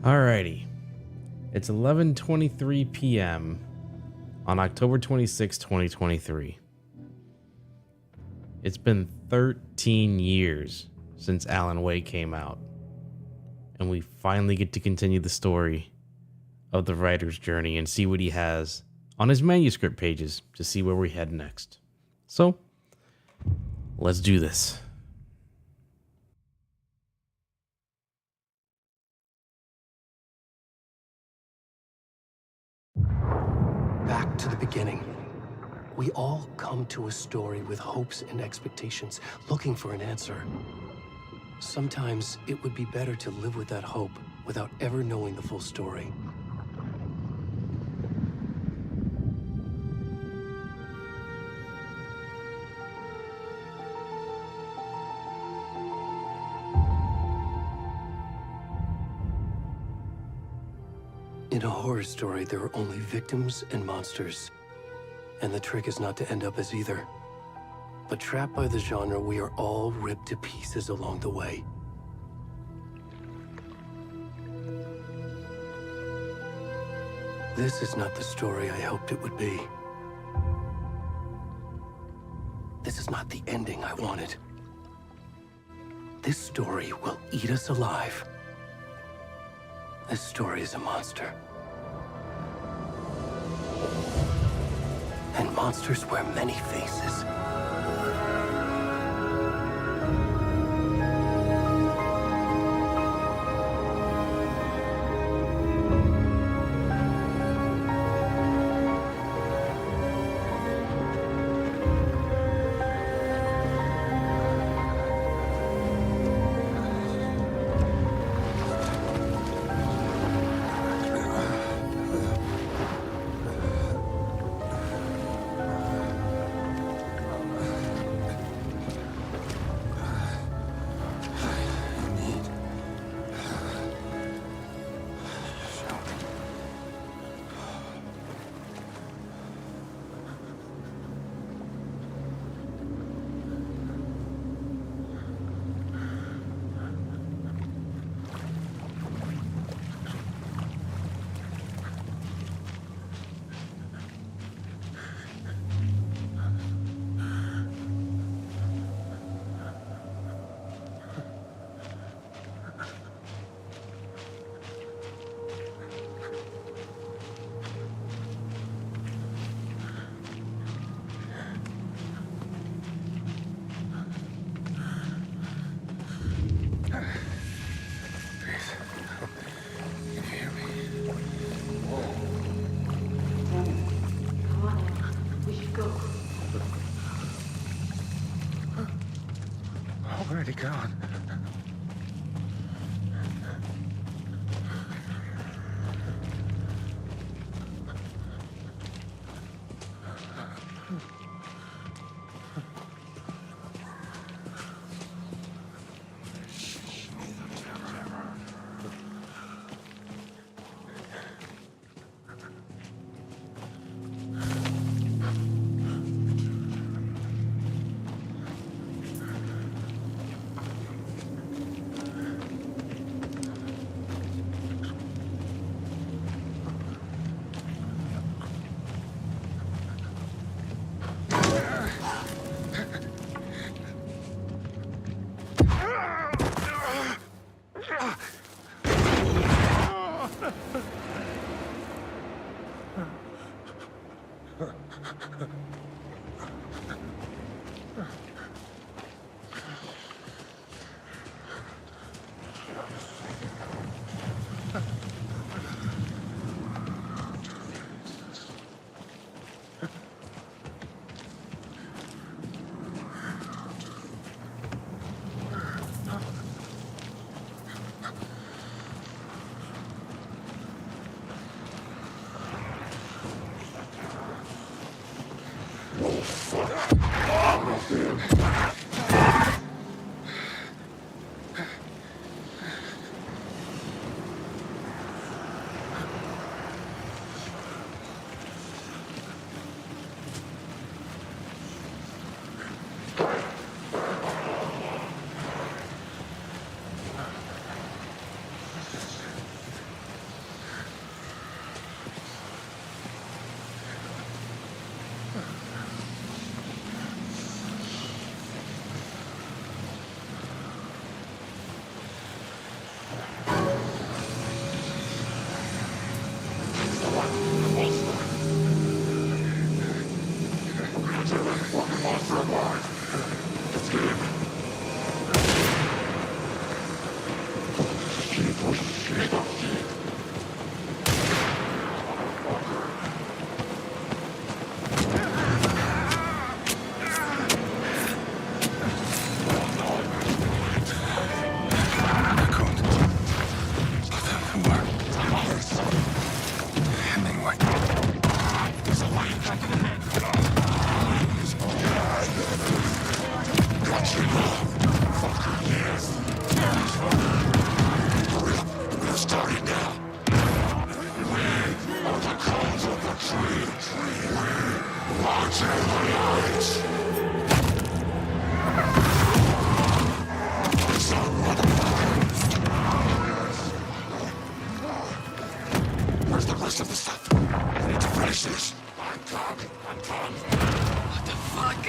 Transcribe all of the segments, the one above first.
Alrighty. It's 11:23 p.m. on October 26, 2023. It's been 13 years since Alan Wake came out, and we finally get to continue the story of the writer's journey and see what he has on his manuscript pages to see where we head next. So, let's do this. Back to the beginning. We all come to a story with hopes and expectations, looking for an answer. Sometimes it would be better to live with that hope without ever knowing the full story. In a horror story, there are only victims and monsters. And the trick is not to end up as either. But trapped by the genre, we are all ripped to pieces along the way. This is not the story I hoped it would be. This is not the ending I wanted. This story will eat us alive. This story is a monster. And monsters wear many faces. Where'd he gone? Where's the rest of the stuff? I need to finish this. I'm done. What the fuck?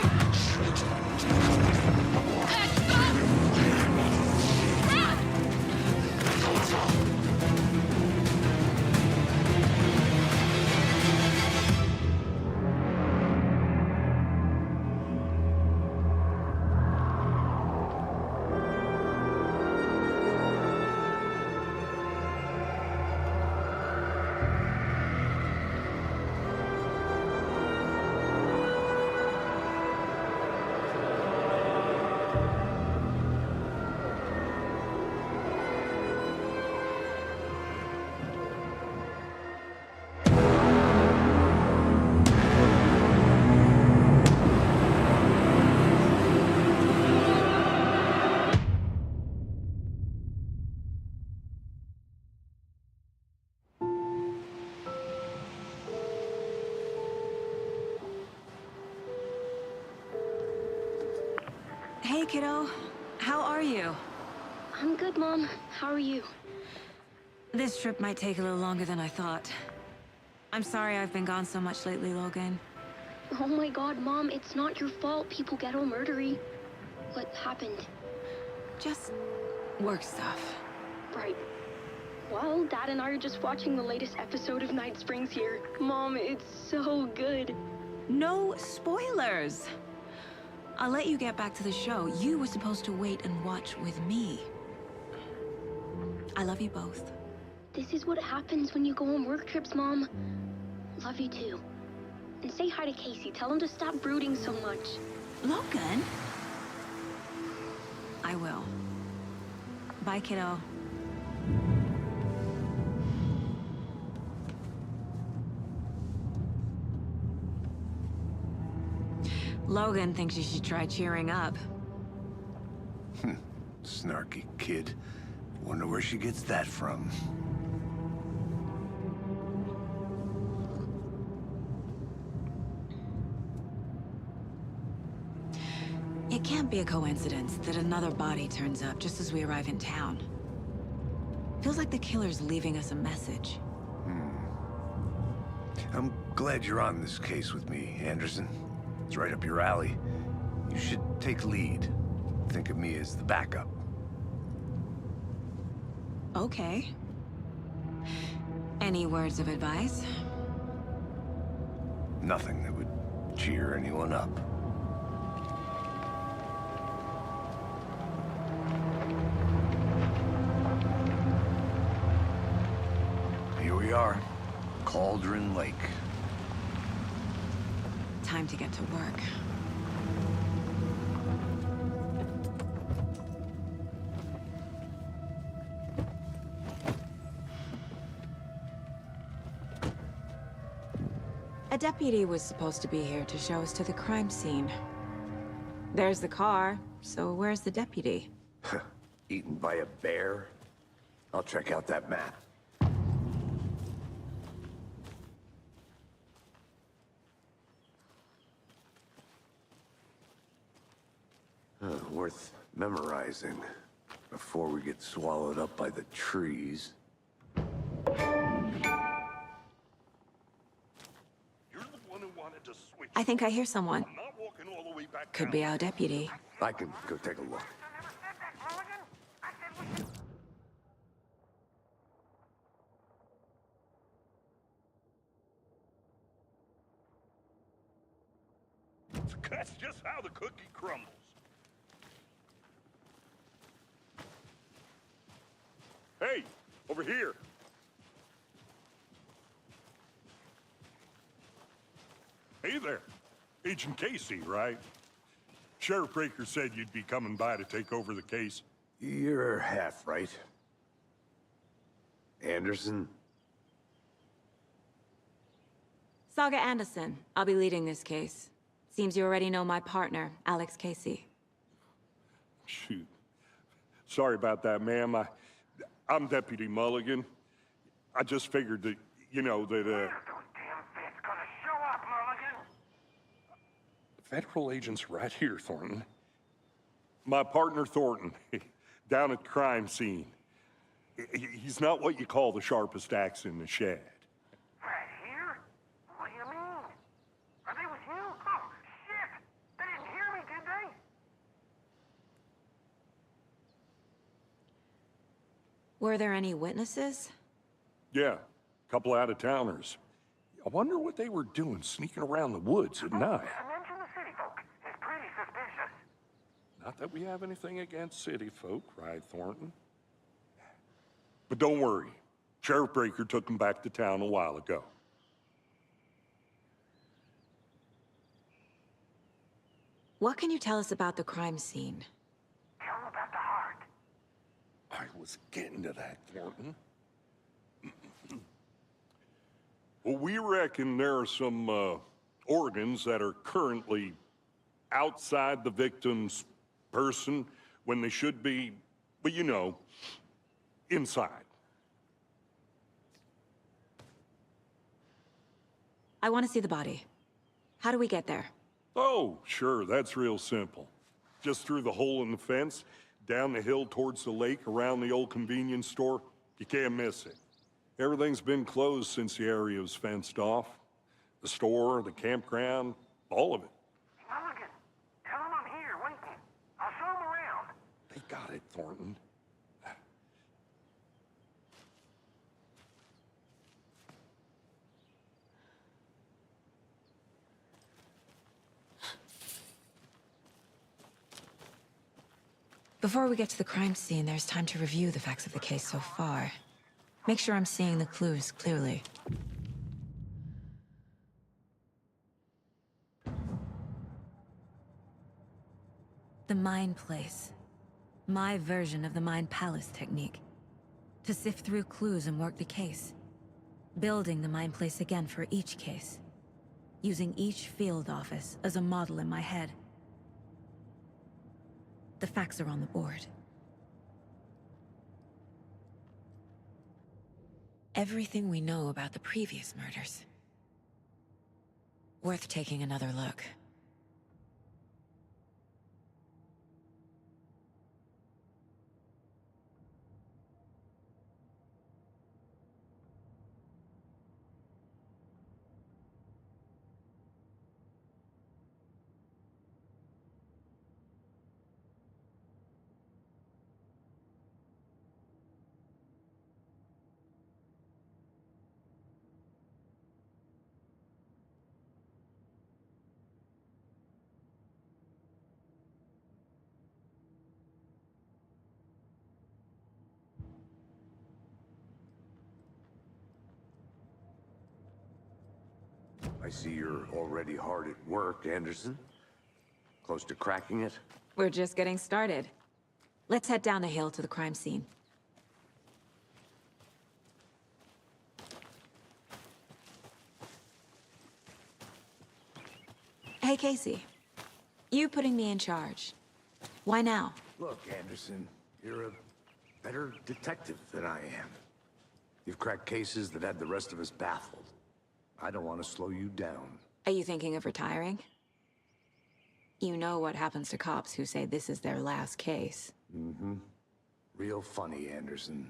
Hey, kiddo. How are you? I'm good, Mom. How are you? This trip might take a little longer than I thought. I'm sorry I've been gone so much lately, Logan. Oh my god, Mom, it's not your fault people get all murdery. What happened? Just work stuff. Right. Well, Dad and I are just watching the latest episode of Night Springs here. Mom, it's so good. No spoilers! I'll let you get back to the show. You were supposed to wait and watch with me. I love you both. This is what happens when you go on work trips, Mom. Love you too. And say hi to Casey. Tell him to stop brooding so much. Logan? I will. Bye, kiddo. Logan thinks you should try cheering up. Snarky kid. Wonder where she gets that from. It can't be a coincidence that another body turns up just as we arrive in town. Feels like the killer's leaving us a message. I'm glad you're on this case with me, Anderson. It's right up your alley. You should take lead. Think of me as the backup. Okay. Any words of advice? Nothing that would cheer anyone up. Here we are. Cauldron Lake. Time to get to work. A deputy was supposed to be here to show us to the crime scene. There's the car, so where's the deputy? Eaten by a bear? I'll check out that map. Worth memorizing before we get swallowed up by the trees. You're the one who wanted to switch. I think I hear someone. I'm not walking all the way back Could down. be our deputy. I can go take a look. That's just how the cookie crumbles. Hey, over here. Hey there. Agent Casey, right? Sheriff Breaker said you'd be coming by to take over the case. You're half right. Anderson? Saga Anderson. I'll be leading this case. Seems you already know my partner, Alex Casey. shoot. Sorry about that, ma'am. I'm Deputy Mulligan. I just figured that, that, Those damn feds gonna show up, Mulligan! Federal agent's right here, Thornton. My partner, Thornton, down at the crime scene. He's not what you call the sharpest axe in the shed. Right here? What do you mean? Are they with you? Oh, shit! They didn't hear me, did they? Were there any witnesses? Yeah, a couple out-of-towners. I wonder what they were doing sneaking around the woods at night. Mention the city folk. It's pretty suspicious. Not that we have anything against city folk, right, Thornton? But don't worry. Sheriff Breaker took them back to town a while ago. What can you tell us about the crime scene? Tell them about the heart. I was getting to that, Thornton. Well, we reckon there are some organs that are currently outside the victim's person when they should be, well, inside. I want to see the body. How do we get there? Oh, sure, that's real simple. Just through the hole in the fence, down the hill towards the lake, around the old convenience store. You can't miss it. Everything's been closed since the area was fenced off. The store, the campground, all of it. Mulligan, tell them I'm here, waiting. I'll show them around. They got it, Thornton. Before we get to the crime scene, there's time to review the facts of the case so far. Make sure I'm seeing the clues clearly. The Mind Place. My version of the Mind Palace technique. To sift through clues and work the case. Building the Mind Place again for each case. Using each field office as a model in my head. The facts are on the board. Everything we know about the previous murders. Worth taking another look. I see you're already hard at work, Anderson. Close to cracking it? We're just getting started. Let's head down the hill to the crime scene. Hey, Casey. You putting me in charge. Why now? Look, Anderson, you're a better detective than I am. You've cracked cases that had the rest of us baffled. I don't want to slow you down. Are you thinking of retiring? You know what happens to cops who say this is their last case. Mm-hmm. Real funny, Anderson.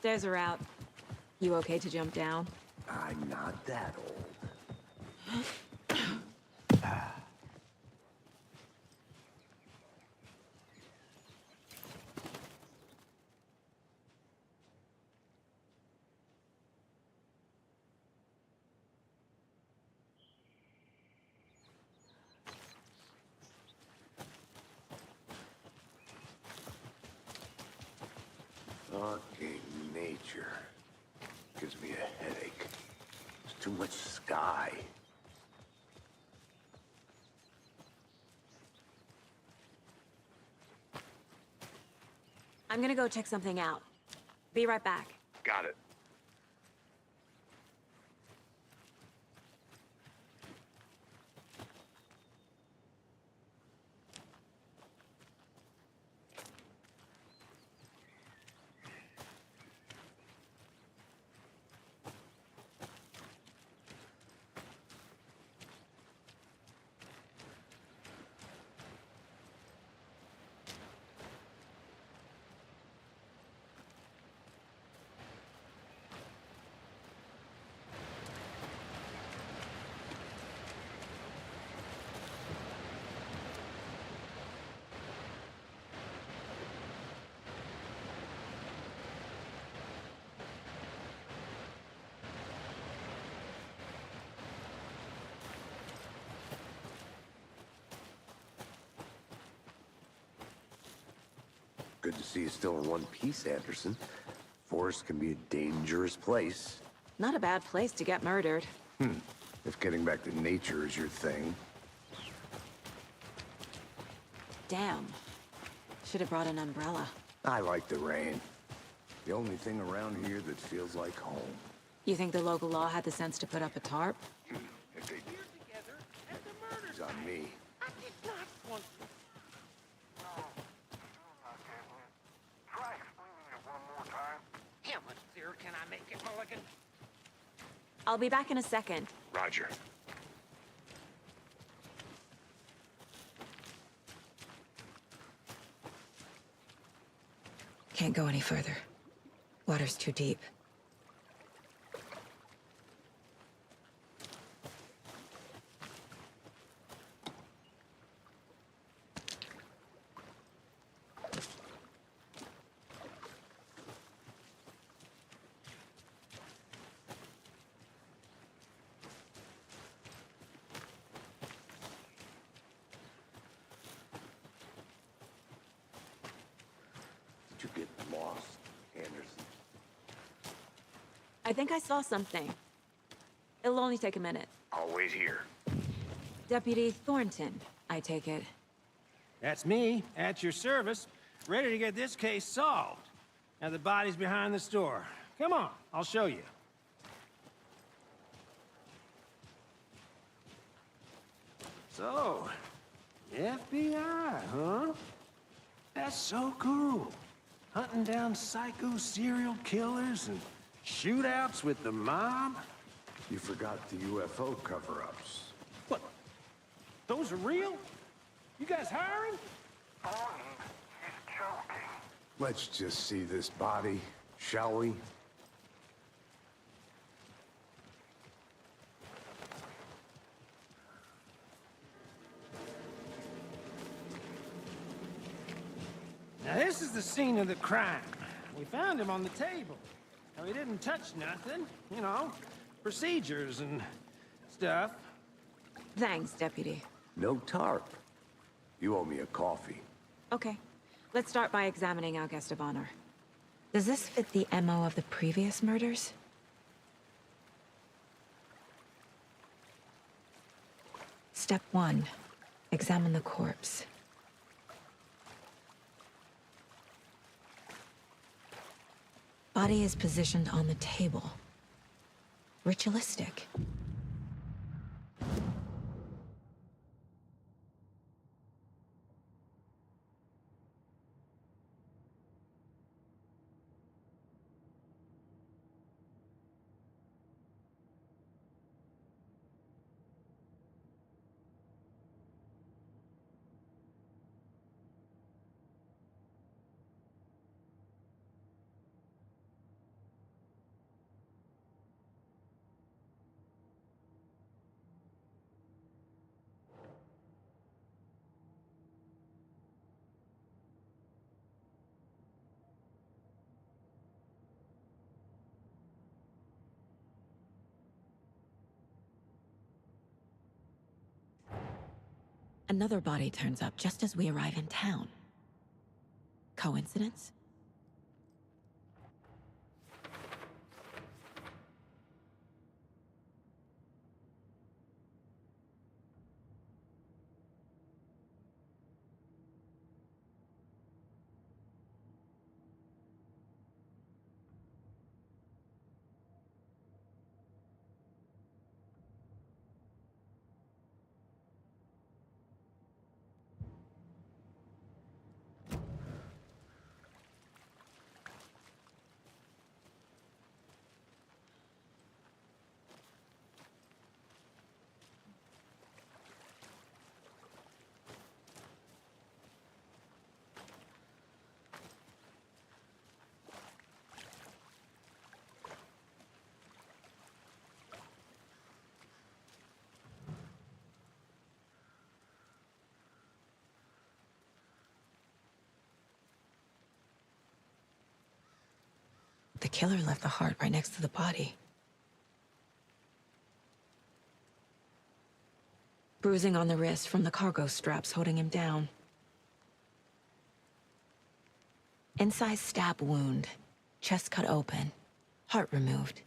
Stairs are out. You okay to jump down? I'm not that old. Fucking nature. Gives me a headache. There's too much sky. I'm gonna go check something out. Be right back. Got it. Good to see you still in one piece, Anderson. Forest can be a dangerous place. Not a bad place to get murdered. If getting back to nature is your thing. Damn. Should have brought an umbrella. I like the rain. The only thing around here that feels like home. You think the local law had the sense to put up a tarp? If they Here together at the murder it's on me. I did not want to. No, you're not getting it. Try explaining it one more time. How much clearer can I make it, Mulligan? I'll be back in a second. Roger. Can't go any further. Water's too deep. Did you get lost, Anderson? I think I saw something. It'll only take a minute. I'll wait here. Deputy Thornton, I take it. That's me, at your service, ready to get this case solved. Now the body's behind the store. Come on, I'll show you. So, FBI, huh? That's so cool. Hunting down psycho serial killers and shootouts with the mob. You forgot the UFO cover-ups. What? Those are real? You guys hiring? Bonnie, he's joking. Let's just see this body, shall we? Now this is the scene of the crime. We found him on the table. Now he didn't touch nothing, you know, procedures and stuff. Thanks, Deputy. No tarp. You owe me a coffee. Okay. Let's start by examining our guest of honor. Does this fit the MO of the previous murders? Step 1. Examine the corpse. Body is positioned on the table. Ritualistic. Another body turns up just as we arrive in town. Coincidence? The killer left the heart right next to the body. Bruising on the wrist from the cargo straps holding him down. Incised stab wound. Chest cut open. Heart removed.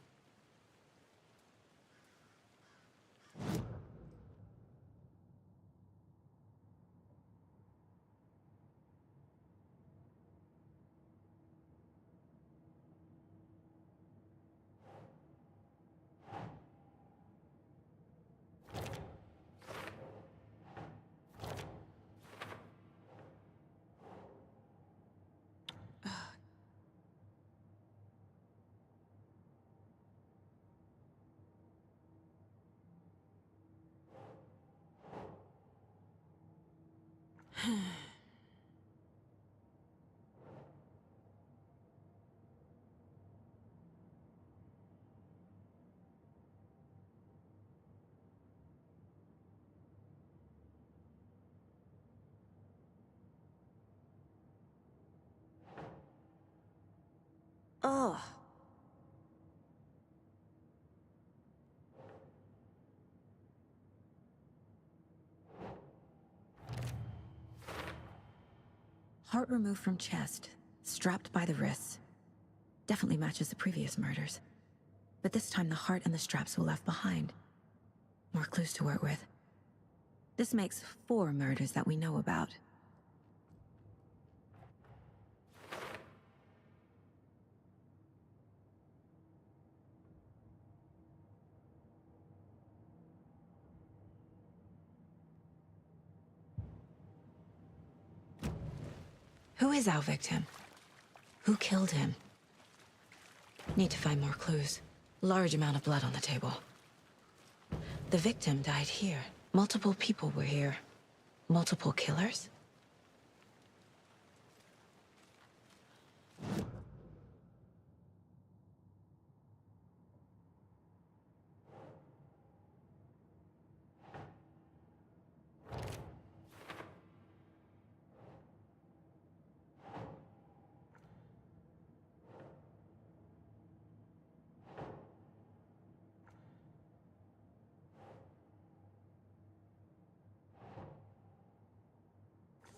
Ugh. Heart removed from chest, strapped by the wrists. Definitely matches the previous murders. But this time the heart and the straps were left behind. More clues to work with. This makes 4 murders that we know about. Who is our victim? Who killed him? Need to find more clues. Large amount of blood on the table. The victim died here. Multiple people were here. Multiple killers?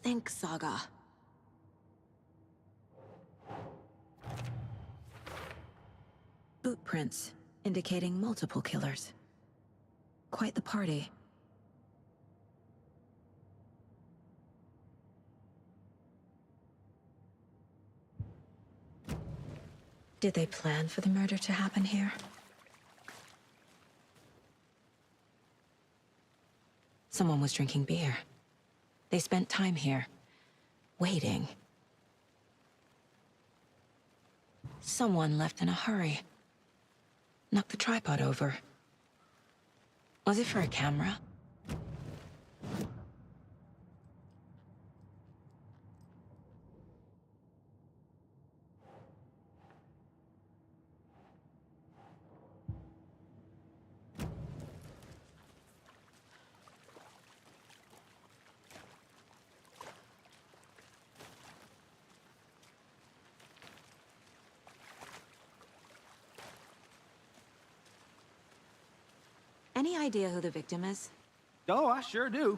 Think, Saga. Boot prints, indicating multiple killers. Quite the party. Did they plan for the murder to happen here? Someone was drinking beer. They spent time here, waiting. Someone left in a hurry. Knocked the tripod over. Was it for a camera? Any idea who the victim is? Oh, I sure do.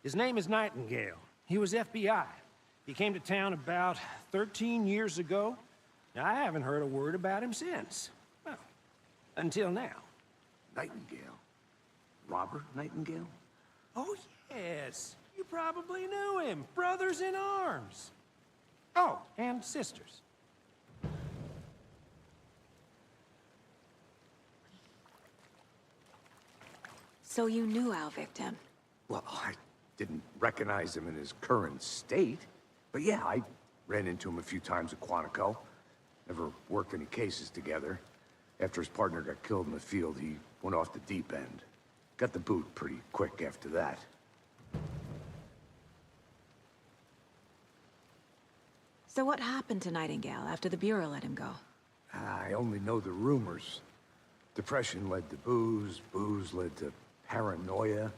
His name is Nightingale. He was FBI. He came to town about 13 years ago. I haven't heard a word about him since. Well, until now. Nightingale? Robert Nightingale? Oh, yes. You probably knew him. Brothers in arms. Oh, and sisters. So you knew our victim? Well, I didn't recognize him in his current state. But yeah, I ran into him a few times at Quantico. Never worked any cases together. After his partner got killed in the field, he went off the deep end. Got the boot pretty quick after that. So what happened to Nightingale after the Bureau let him go? I only know the rumors. Depression led to booze, booze led to paranoia.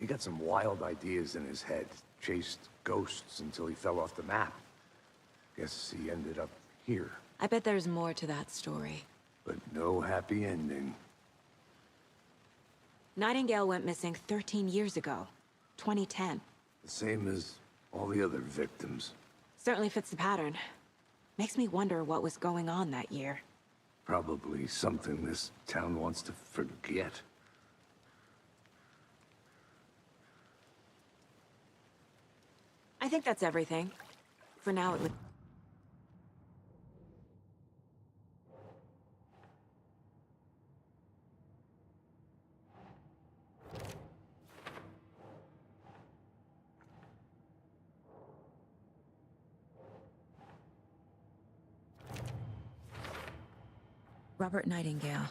He got some wild ideas in his head, chased ghosts until he fell off the map. Guess he ended up here. I bet there's more to that story. But no happy ending. Nightingale went missing 13 years ago, 2010. The same as all the other victims. Certainly fits the pattern. Makes me wonder what was going on that year. Probably something this town wants to forget. I think that's everything. For now, it would... Robert Nightingale,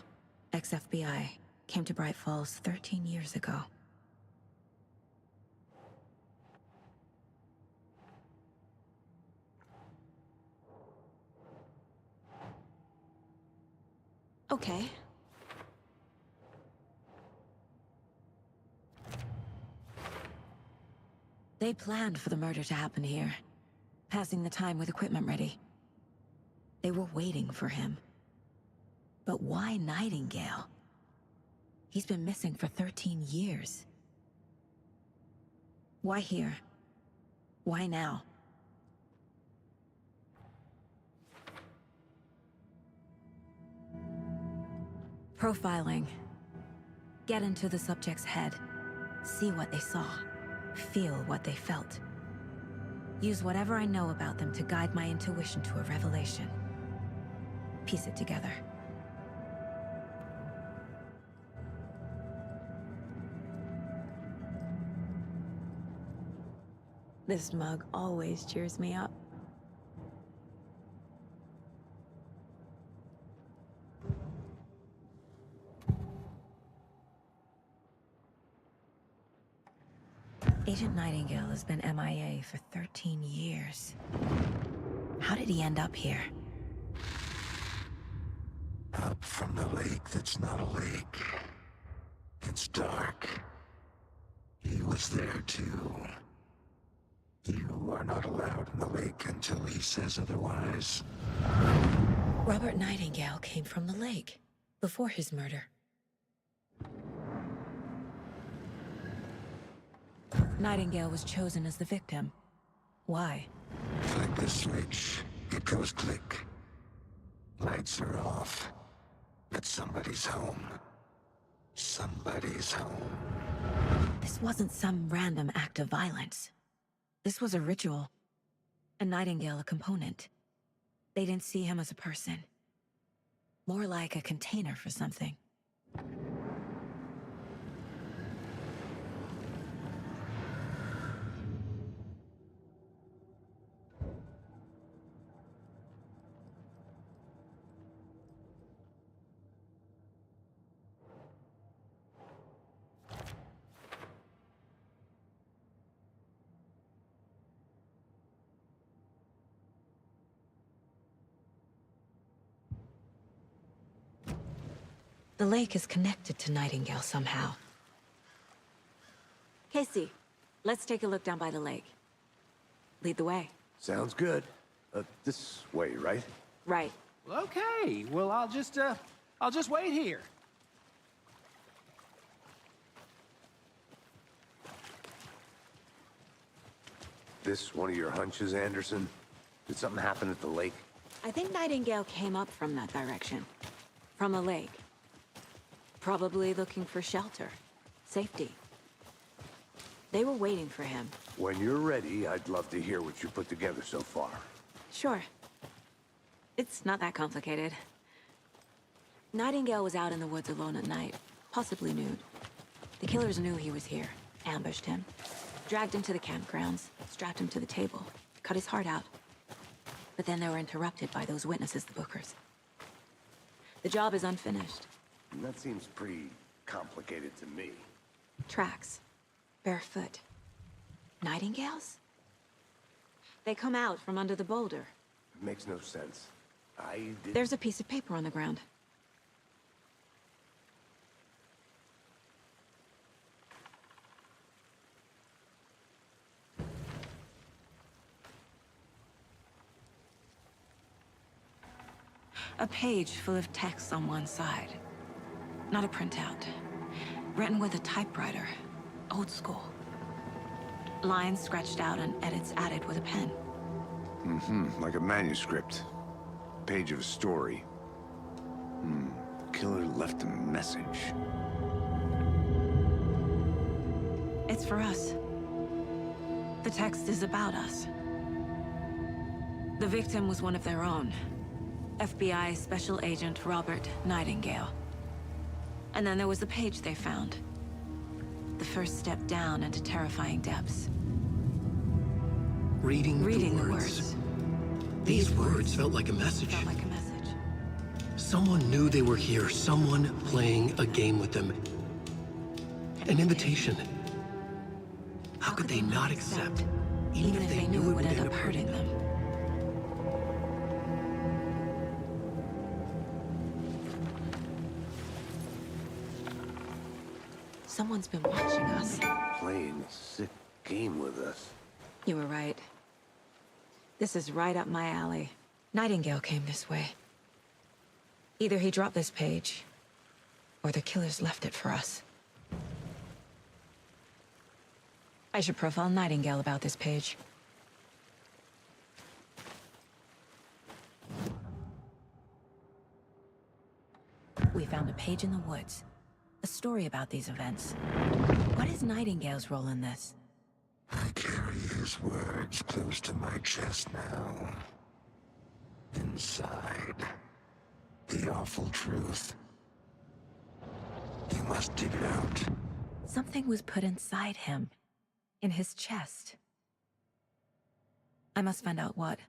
ex-FBI, came to Bright Falls 13 years ago. Okay. They planned for the murder to happen here, passing the time with equipment ready. They were waiting for him. But why Nightingale? He's been missing for 13 years. Why here? Why now? Profiling. Get into the subject's head. See what they saw. Feel what they felt. Use whatever I know about them to guide my intuition to a revelation. Piece it together. This mug always cheers me up. Agent Nightingale has been MIA for 13 years. How did he end up here? Up from the lake that's not a lake. It's dark. He was there too. You are not allowed in the lake until he says otherwise. Robert Nightingale came from the lake, before his murder. Nightingale was chosen as the victim. Why? Flick the switch, it goes click. Lights are off, but somebody's home. Somebody's home. This wasn't some random act of violence. This was a ritual. And Nightingale a component. They didn't see him as a person. More like a container for something. The lake is connected to Nightingale somehow. Casey, let's take a look down by the lake. Lead the way. Sounds good. This way, right? Right. Okay, well, I'll just wait here. This one of your hunches, Anderson? Did something happen at the lake? I think Nightingale came up from that direction. From a lake. Probably looking for shelter. Safety. They were waiting for him. When you're ready, I'd love to hear what you put together so far. Sure. It's not that complicated. Nightingale was out in the woods alone at night, possibly nude. The killers knew he was here, ambushed him, dragged him to the campgrounds, strapped him to the table, cut his heart out. But then they were interrupted by those witnesses, the Bookers. The job is unfinished. That seems pretty complicated to me. Tracks. Barefoot. Nightingales? They come out from under the boulder. It makes no sense. There's a piece of paper on the ground. A page full of text on one side. Not a printout. Written with a typewriter. Old school. Lines scratched out and edits added with a pen. Like a manuscript. Page of a story. Killer left a message. It's for us. The text is about us. The victim was one of their own. FBI Special Agent Robert Nightingale. And then there was the page they found. The first step down into terrifying depths. Reading the the words. These words felt like a message. Felt like a message. Someone knew they were here, someone playing a game with them. An invitation. How could they not accept, even if they knew it would end up hurting them? Someone's been watching us. Playing a sick game with us. You were right. This is right up my alley. Nightingale came this way. Either he dropped this page, or the killers left it for us. I should profile Nightingale about this page. We found a page in the woods. A story about these events. What is Nightingale's role in this? I carry his words close to my chest now. Inside, the awful truth. You must dig it out. Something was put inside him. In his chest. I must find out what.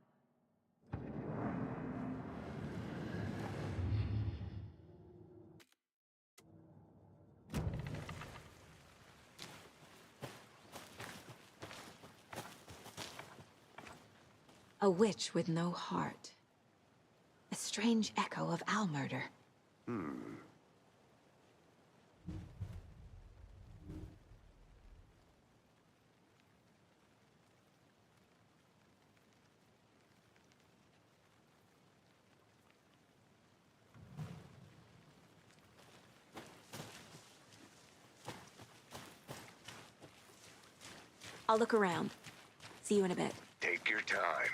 A witch with no heart. A strange echo of owl murder. I'll look around. See you in a bit. Take your time.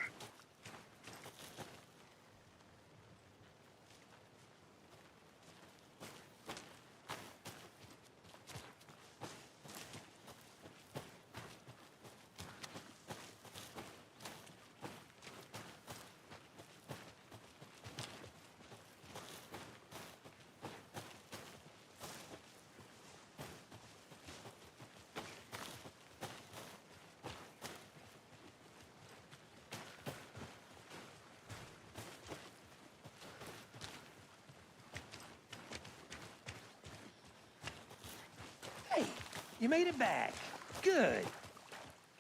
Hey, you made it back. Good.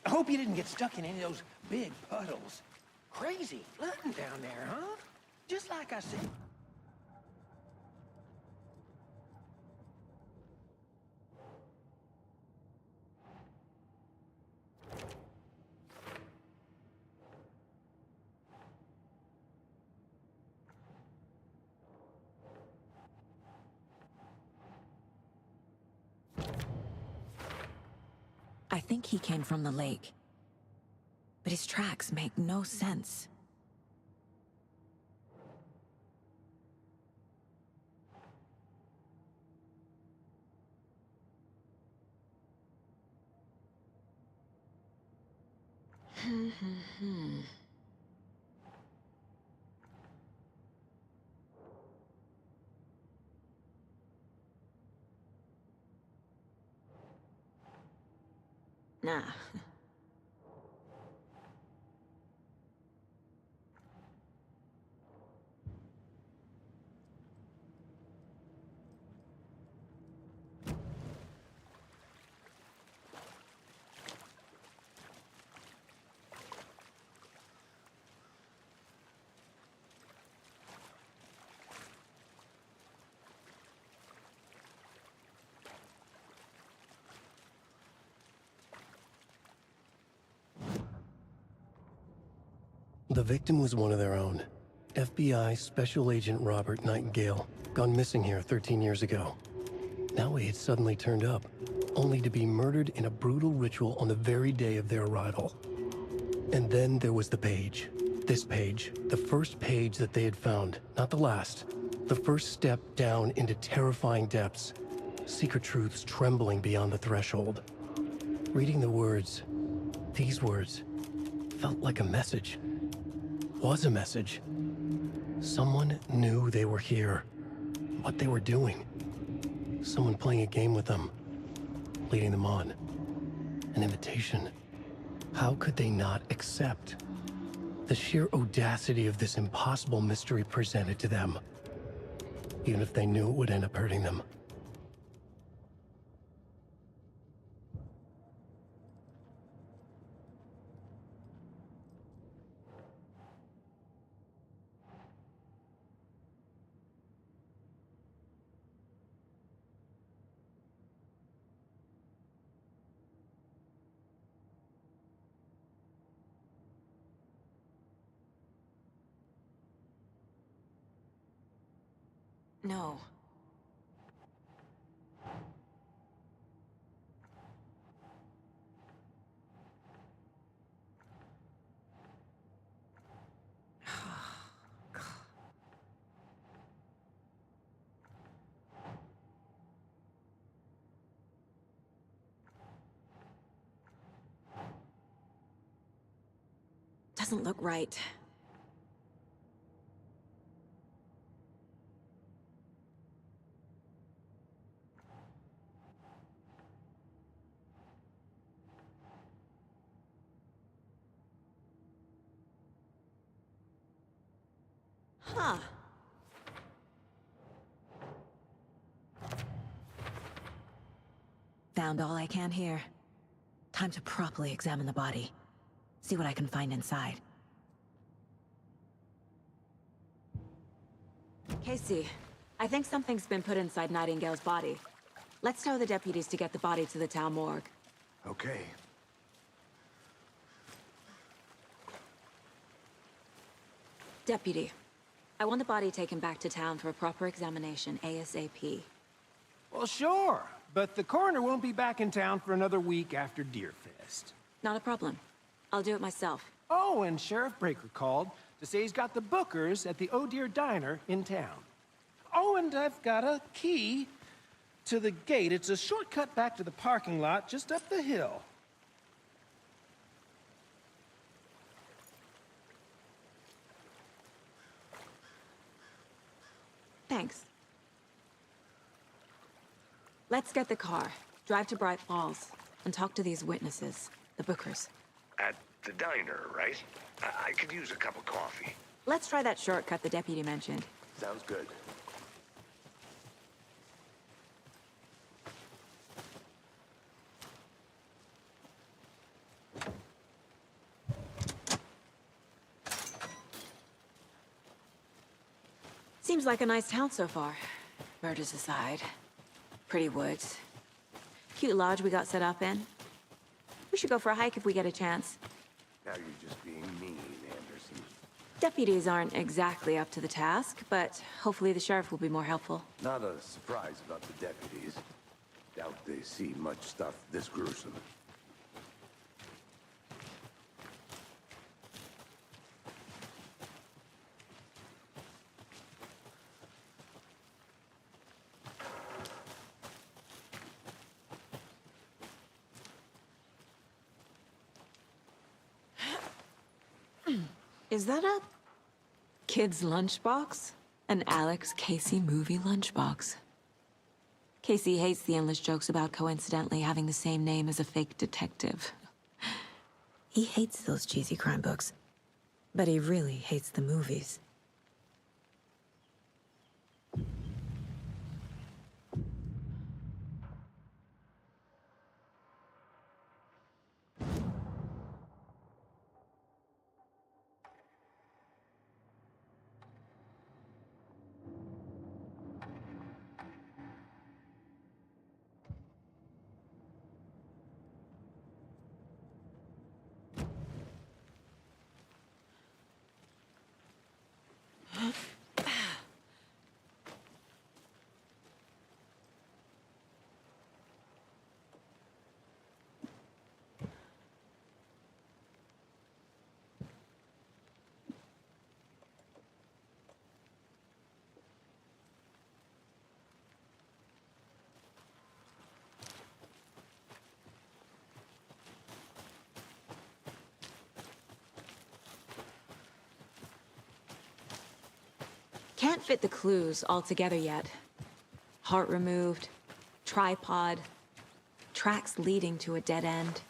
I hope you didn't get stuck in any of those big puddles. Crazy flooding down there, huh? Just like I said. I think he came from the lake. but his tracks make no sense. Nah. The victim was one of their own. FBI Special Agent Robert Nightingale, gone missing here 13 years ago. Now he had suddenly turned up, only to be murdered in a brutal ritual on the very day of their arrival. And then there was the page. This page, the first page that they had found, not the last. The first step down into terrifying depths. Secret truths trembling beyond the threshold. Reading the words, these words, felt like a message. Was a message. Someone knew they were here. What they were doing. Someone playing a game with them. Leading them on. An invitation. How could they not accept? The sheer audacity of this impossible mystery presented to them. Even if they knew it would end up hurting them. No. Doesn't look right. Huh. Found all I can here. Time to properly examine the body. See what I can find inside. Casey, I think something's been put inside Nightingale's body. Let's tell the deputies to get the body to the town morgue. Okay. Deputy, I want the body taken back to town for a proper examination ASAP. Well, sure, but the coroner won't be back in town for another week after Deerfest. Not a problem. I'll do it myself. Oh, and Sheriff Breaker called to say he's got the bookers at the Oh Dear Diner in town. Oh, and I've got a key to the gate. It's a shortcut back to the parking lot just up the hill. Thanks. Let's get the car, drive to Bright Falls, and talk to these witnesses, the bookers. At the diner, right? I could use a cup of coffee. Let's try that shortcut the deputy mentioned. Sounds good. Seems like a nice town so far. Murders aside. Pretty woods. Cute lodge we got set up in. We should go for a hike if we get a chance. Now you're just being mean, Anderson. Deputies aren't exactly up to the task, but hopefully the sheriff will be more helpful. Not a surprise about the deputies. Doubt they see much stuff this gruesome. Is that a kid's lunchbox? An Alex Casey movie lunchbox. Casey hates the endless jokes about coincidentally having the same name as a fake detective. He hates those cheesy crime books, but he really hates the movies. Can't fit the clues all together yet. Heart removed, tripod, tracks leading to a dead end.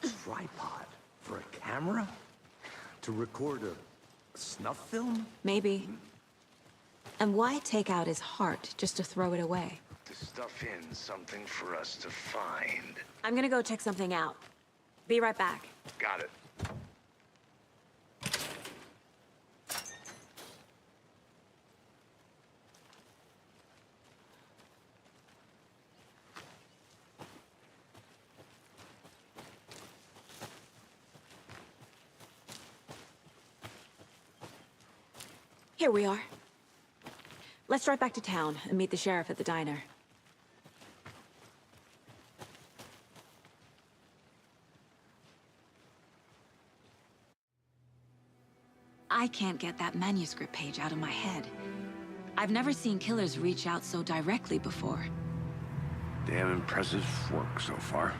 A tripod? For a camera? To record a snuff film? Maybe. And why take out his heart just to throw it away? To stuff in something for us to find. I'm gonna go check something out. Be right back. Got it. Here we are. Let's drive back to town and meet the sheriff at the diner. I can't get that manuscript page out of my head. I've never seen killers reach out so directly before. Damn impressive work so far.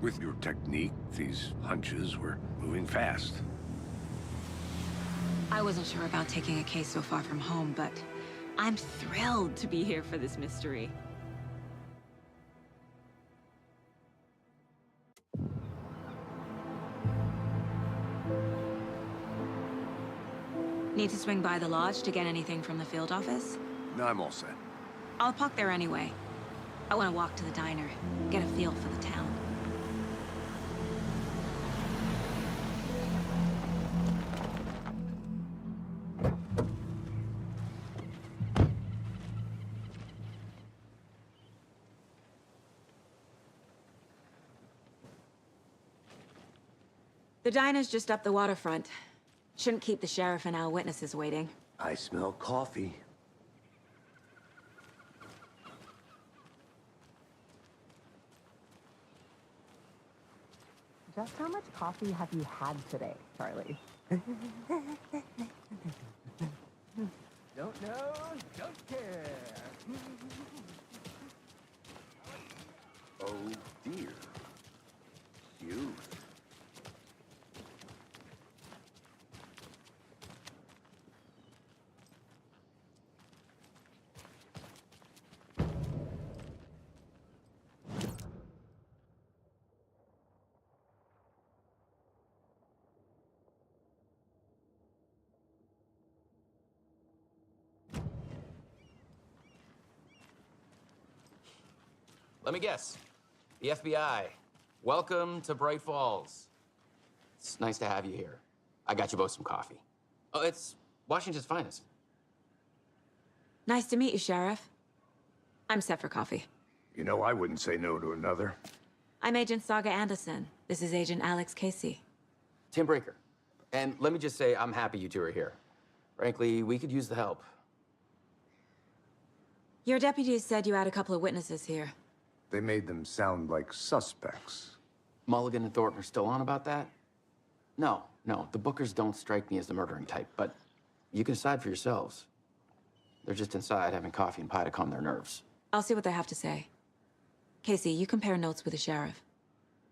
With your technique, these hunches were moving fast. I wasn't sure about taking a case so far from home, but I'm thrilled to be here for this mystery. Need to swing by the lodge to get anything from the field office? No, I'm all set. I'll park there anyway. I want to walk to the diner, get a feel for the town. The diner's just up the waterfront. Shouldn't keep the sheriff and our witnesses waiting. I smell coffee. Just how much coffee have you had today, Charlie? Don't know, don't care. Oh dear. Youth. Let me guess. The FBI. Welcome to Bright Falls. It's nice to have you here. I got you both some coffee. Oh, it's Washington's finest. Nice to meet you, Sheriff. I'm set for coffee. You know, I wouldn't say no to another. I'm Agent Saga Anderson. This is Agent Alex Casey. Tim Breaker. And let me just say, I'm happy you two are here. Frankly, we could use the help. Your deputies said you had a couple of witnesses here. They made them sound like suspects. Mulligan and Thornton are still on about that? No, the Bookers don't strike me as the murdering type, but you can decide for yourselves. They're just inside having coffee and pie to calm their nerves. I'll see what they have to say. Casey, you compare notes with the sheriff.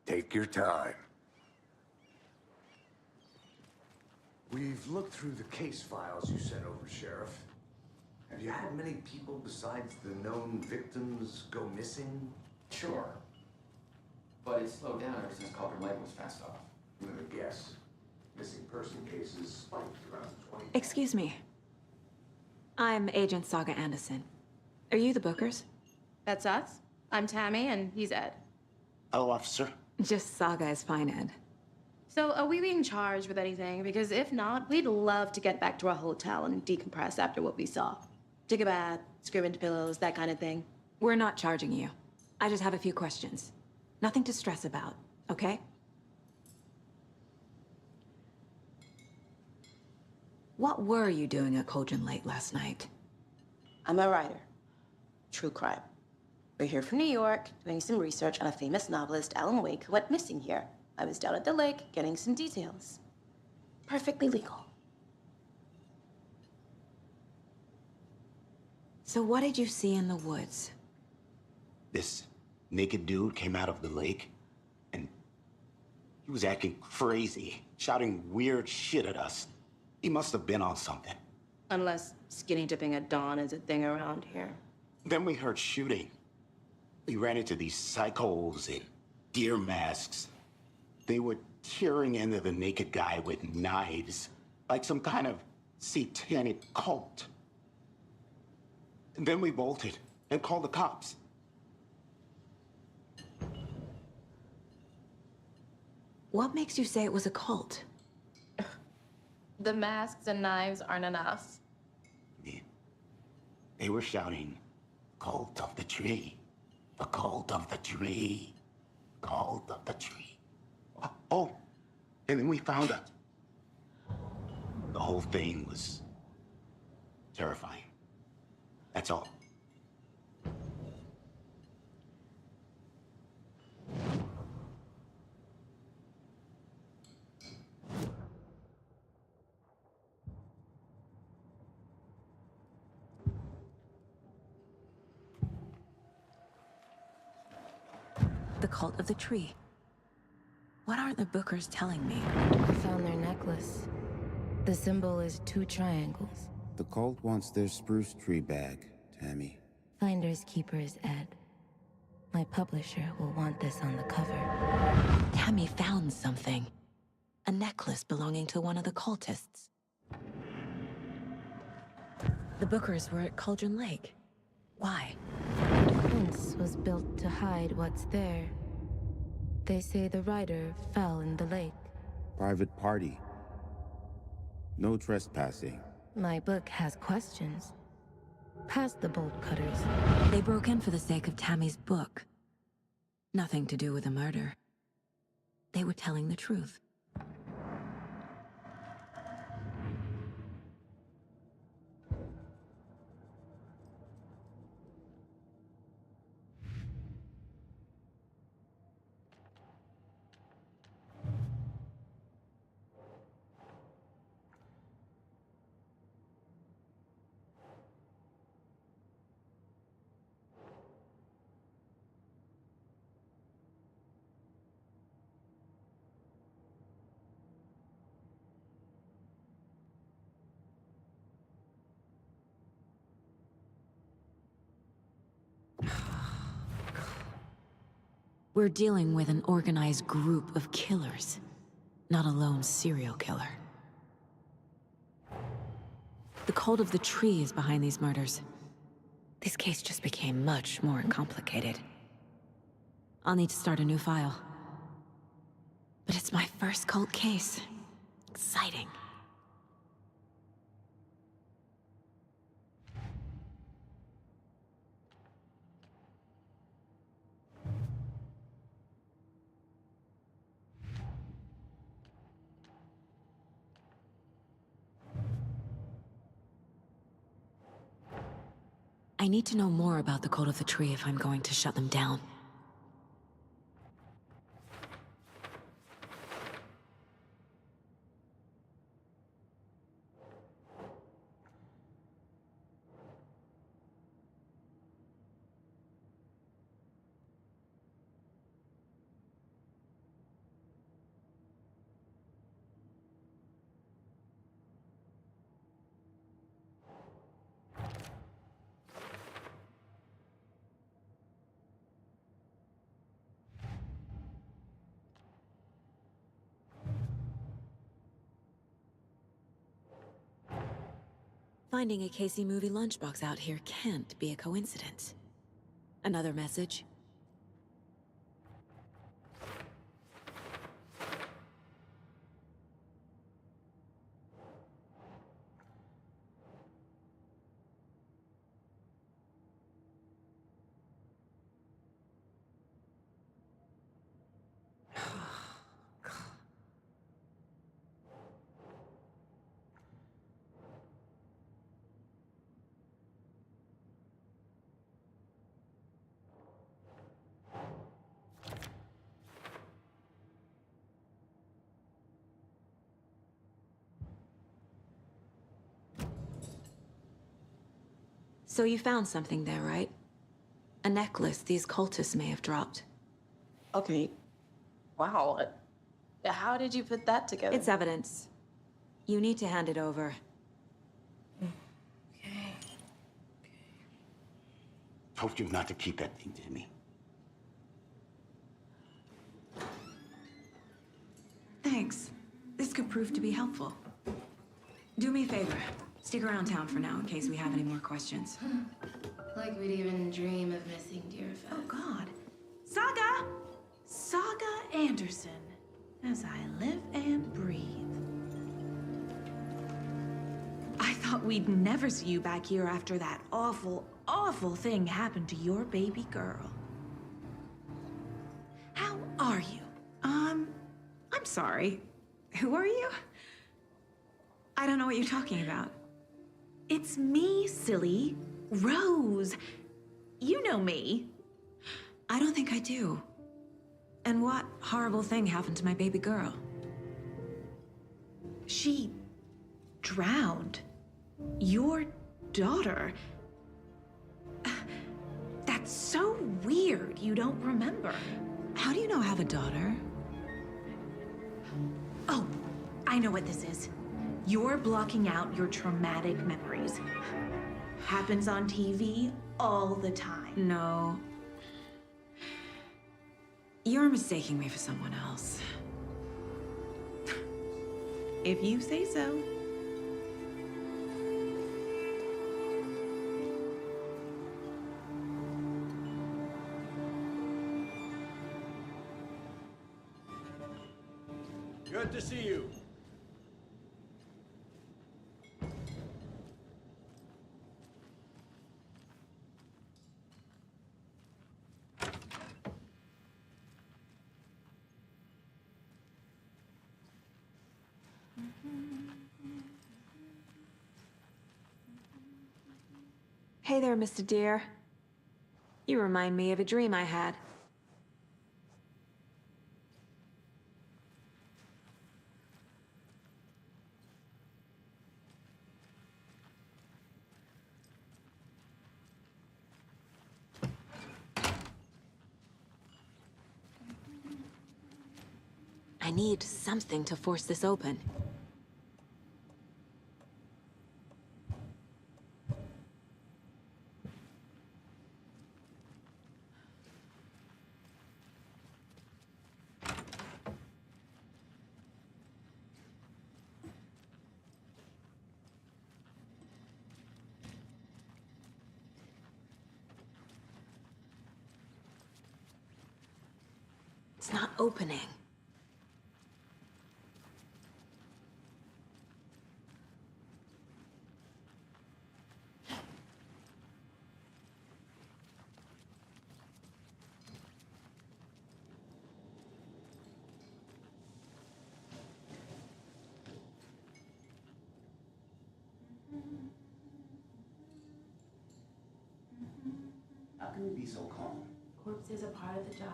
Take your time. We've looked through the case files you sent over, Sheriff. Have you had many people besides the known victims go missing? Sure. But it's slowed down ever since Cauldron Lake was fenced off. I'm gonna guess. Missing person cases spiked around 20. Excuse me. I'm Agent Saga Anderson. Are you the Bookers? That's us. I'm Tammy, and he's Ed. Hello, officer. Just Saga is fine, Ed. So, are we being charged with anything? Because if not, we'd love to get back to our hotel and decompress after what we saw. Take a bath, scream into pillows, that kind of thing. We're not charging you. I just have a few questions. Nothing to stress about, okay? What were you doing at Cauldron Lake last night? I'm a writer. True crime. We're here from New York, doing some research on a famous novelist, Alan Wake, who went missing here. I was down at the lake, getting some details. Perfectly legal. So what did you see in the woods? This naked dude came out of the lake, and he was acting crazy, shouting weird shit at us. He must have been on something. Unless skinny dipping at dawn is a thing around here. Then we heard shooting. We ran into these psychos in deer masks. They were tearing into the naked guy with knives, like some kind of satanic cult. And then we bolted and called the cops. What makes you say it was a cult? The masks and knives aren't enough. They were shouting, "Cult of the tree, the cult of the tree, cult of the tree." Oh, and then we found out. The whole thing was terrifying. That's all. The cult of the tree. What aren't the Bookers telling me? I found their necklace. The symbol is 2 triangles. The cult wants their spruce tree back, Tammy. Finders keepers, Ed. My publisher will want this on the cover. Tammy found something. A necklace belonging to one of the cultists. The Bookers were at Cauldron Lake. Why? The fence was built to hide what's there. They say the writer fell in the lake. Private party. No trespassing. My book has questions. Past the bolt cutters. They broke in for the sake of Tammy's book. Nothing to do with a murder. They were telling the truth. We're dealing with an organized group of killers, not a lone serial killer. The cult of the tree is behind these murders. This case just became much more complicated. I'll need to start a new file. But it's my first cult case. Exciting. I need to know more about the cult of the tree if I'm going to shut them down. Finding a Casey movie lunchbox out here can't be a coincidence. Another message? So you found something there, right? A necklace these cultists may have dropped. Okay. Wow. How did you put that together? It's evidence. You need to hand it over. Told you not to keep that thing to me. Thanks. This could prove to be helpful. Do me a favor. Stick around town for now in case we have any more questions. Like we'd even dream of missing Deerfest. Oh, God. Saga! Saga Anderson. As I live and breathe. I thought we'd never see you back here after that awful, awful thing happened to your baby girl. How are you? I'm sorry. Who are you? I don't know what you're talking about. It's me, silly. Rose. You know me. I don't think I do. And what horrible thing happened to my baby girl? She drowned. Your daughter. That's so weird you don't remember. How do you know I have a daughter? Oh, I know what this is. You're blocking out your traumatic memories. Happens on TV all the time. No. You're mistaking me for someone else. If you say so. Good to see you. Hey there, Mr. Deer. You remind me of a dream I had. I need something to force this open. It's not opening. How can you be so calm? Corpse is a part of the job.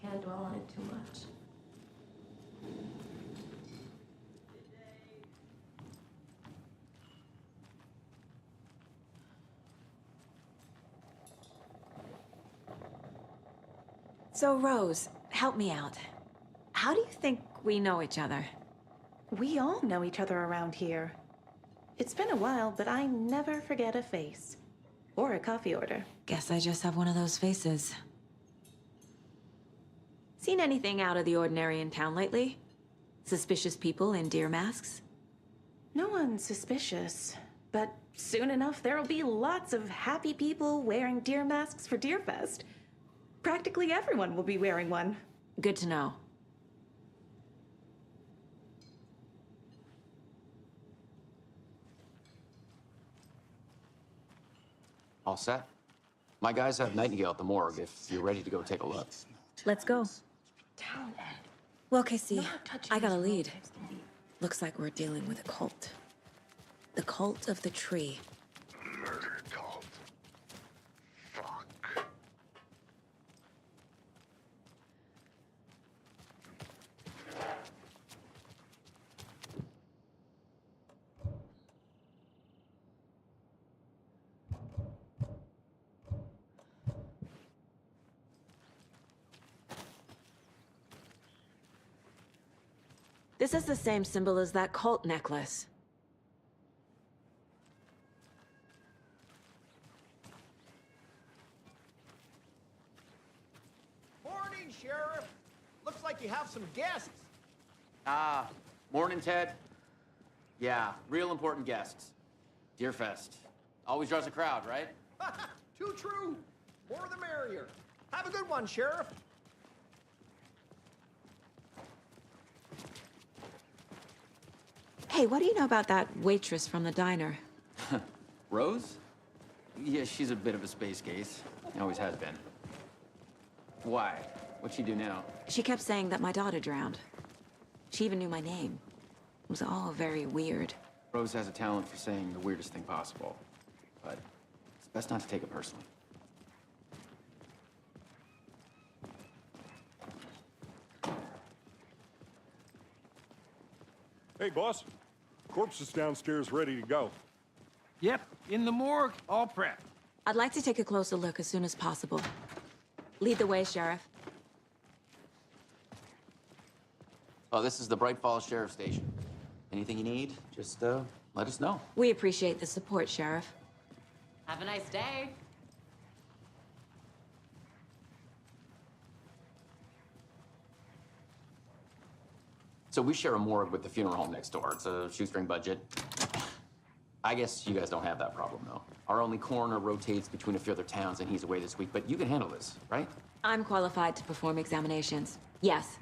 Can't dwell on it too much. So, Rose, help me out. How do you think we know each other? We all know each other around here. It's been a while, but I never forget a face. Or a coffee order. Guess I just have one of those faces. Seen anything out of the ordinary in town lately? Suspicious people in deer masks? No one's suspicious. But soon enough, there'll be lots of happy people wearing deer masks for Deerfest. Practically everyone will be wearing one. Good to know. All set? My guys have Nightingale at the morgue if you're ready to go take a look. Let's go. Down, Ed. Well, Casey, You know how touchy I got a these lead. types can be. Looks like we're dealing with a cult. The cult of the tree. Murder cult. Fuck. This is the same symbol as that cult necklace. Morning, Sheriff. Looks like you have some guests. Ah, morning, Ted. Yeah, real important guests. Deerfest. Always draws a crowd, right? Too true. More the merrier. Have a good one, Sheriff. Hey, what do you know about that waitress from the diner? Rose? Yeah, she's a bit of a space case. Always has been. Why? What'd she do now? She kept saying that my daughter drowned. She even knew my name. It was all very weird. Rose has a talent for saying the weirdest thing possible. But it's best not to take it personally. Hey, boss. Corpse is downstairs ready to go. Yep, in the morgue, all prepped. I'd like to take a closer look as soon as possible. Lead the way, Sheriff. Oh, this is the Bright Falls Sheriff Station. Anything you need, just let us know. We appreciate the support, Sheriff. Have a nice day. So we share a morgue with the funeral home next door. It's a shoestring budget. I guess you guys don't have that problem, though. Our only coroner rotates between a few other towns, and he's away this week, but you can handle this, right? I'm qualified to perform examinations. Yes.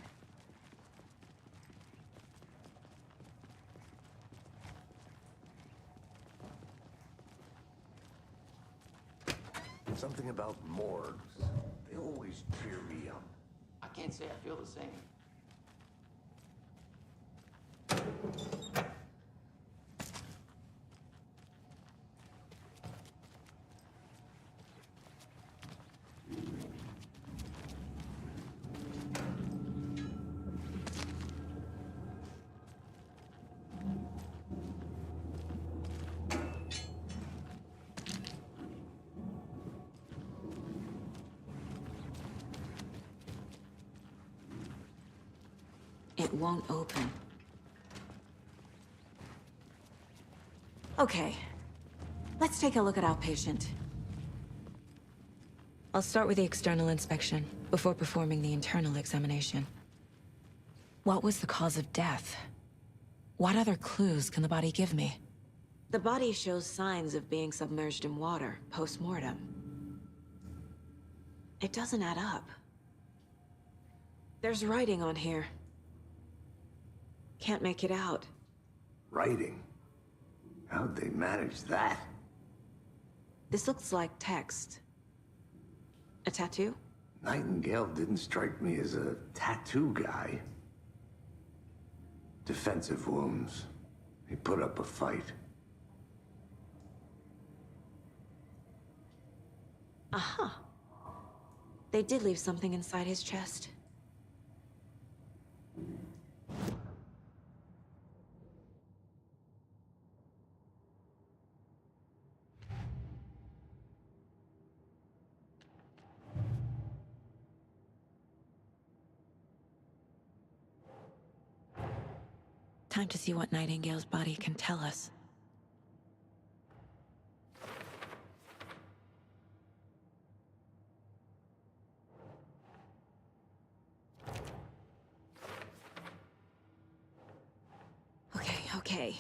Something about morgues. They always cheer me up. I can't say I feel the same. It won't open. Okay. Let's take a look at our patient. I'll start with the external inspection before performing the internal examination. What was the cause of death? What other clues can the body give me? The body shows signs of being submerged in water post-mortem. It doesn't add up. There's writing on here. Can't make it out. Writing? How'd they manage that? This looks like text. A tattoo? Nightingale didn't strike me as a tattoo guy. Defensive wounds. He put up a fight. Aha. They did leave something inside his chest. Time to see what Nightingale's body can tell us. Okay.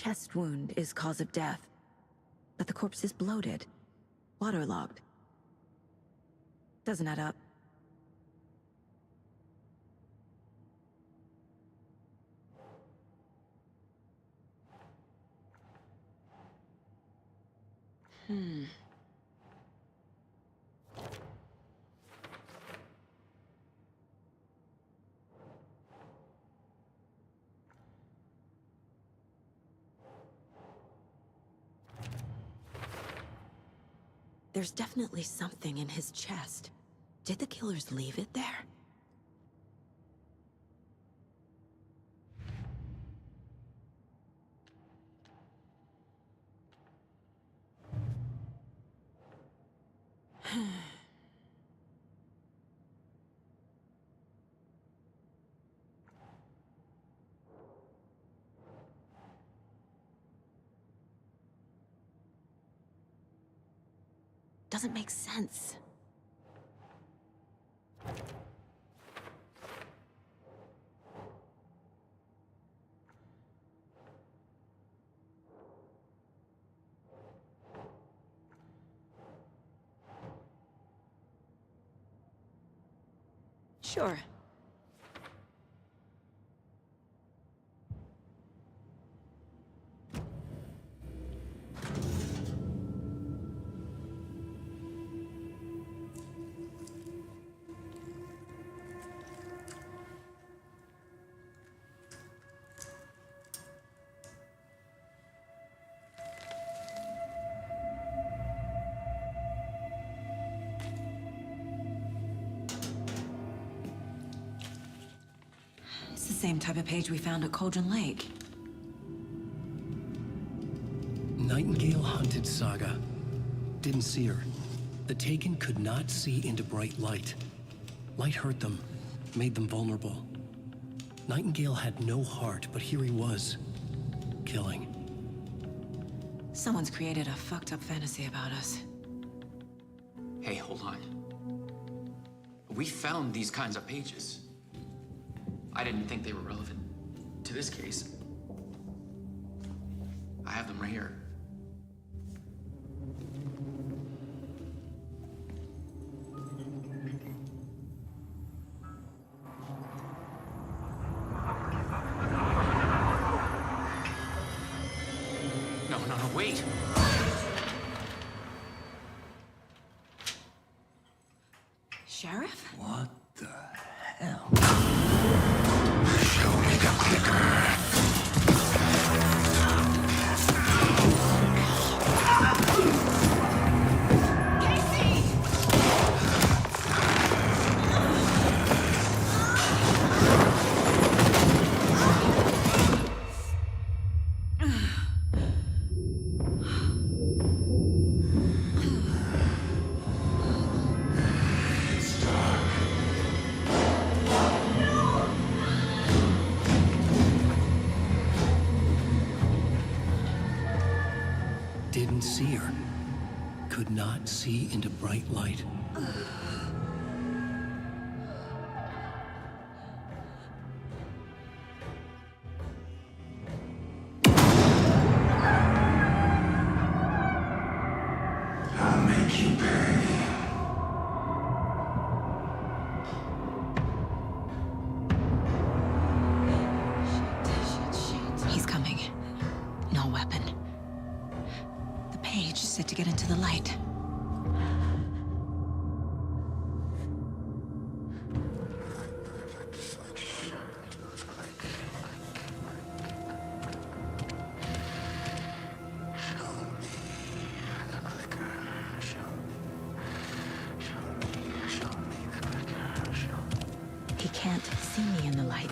chest wound is cause of death, but the corpse is bloated, waterlogged. Doesn't add up. There's definitely something in his chest. Did the killers leave it there? Doesn't make sense. Sure. It's the same type of page we found at Cauldron Lake. Nightingale hunted Saga. Didn't see her. The Taken could not see into bright light. Light hurt them, made them vulnerable. Nightingale had no heart, but here he was, killing. Someone's created a fucked up fantasy about us. Hey, hold on. We found these kinds of pages. I didn't think they were relevant to this case. I have them right here. No, wait! Sheriff? What the hell? Show me the clicker. Didn't see her. Could not see into bright light. I'll make you pay. He's coming. No weapon. The page is set to get into the light. He can't see me in the light.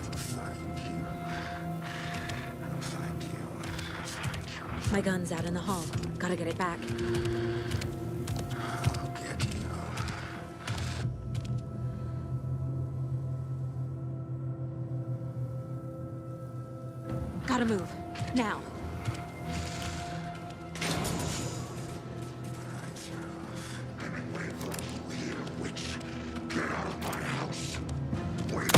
My gun's out in the hall. Gotta get it back. Gotta move. Now. Get out of my house. Wait.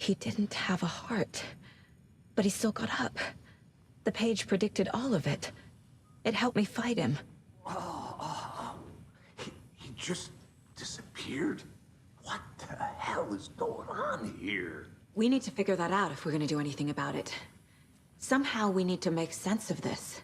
he didn't have a heart. But he still got up. The page predicted all of it. It helped me fight him. He just disappeared? What the hell is going on here? We need to figure that out if we're gonna do anything about it. Somehow we need to make sense of this.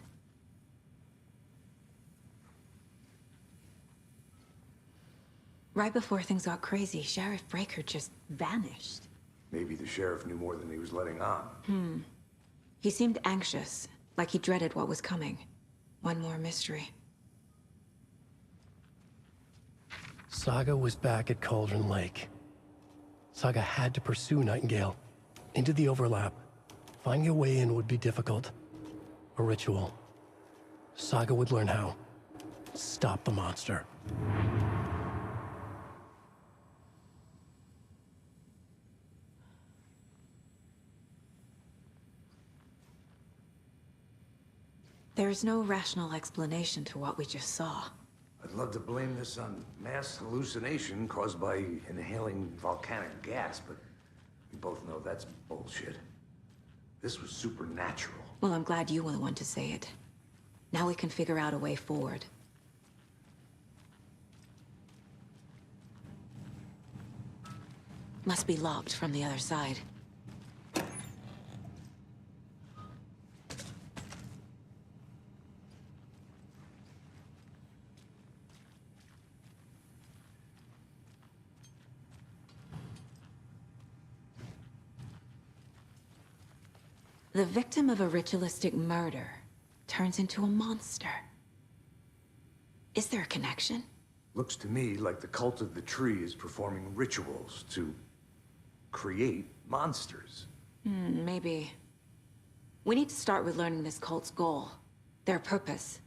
Right before things got crazy, Sheriff Breaker just vanished. Maybe the sheriff knew more than he was letting on. He seemed anxious, like he dreaded what was coming. One more mystery. Saga was back at Cauldron Lake. Saga had to pursue Nightingale. Into the overlap. Finding a way in would be difficult. A ritual. Saga would learn how. Stop the monster. There's no rational explanation to what we just saw. I'd love to blame this on mass hallucination caused by inhaling volcanic gas, but we both know that's bullshit. This was supernatural. Well, I'm glad you were the one to say it. Now we can figure out a way forward. Must be locked from the other side. The victim of a ritualistic murder turns into a monster. Is there a connection? Looks to me like the cult of the tree is performing rituals to create monsters. Maybe. We need to start with learning this cult's goal, their purpose.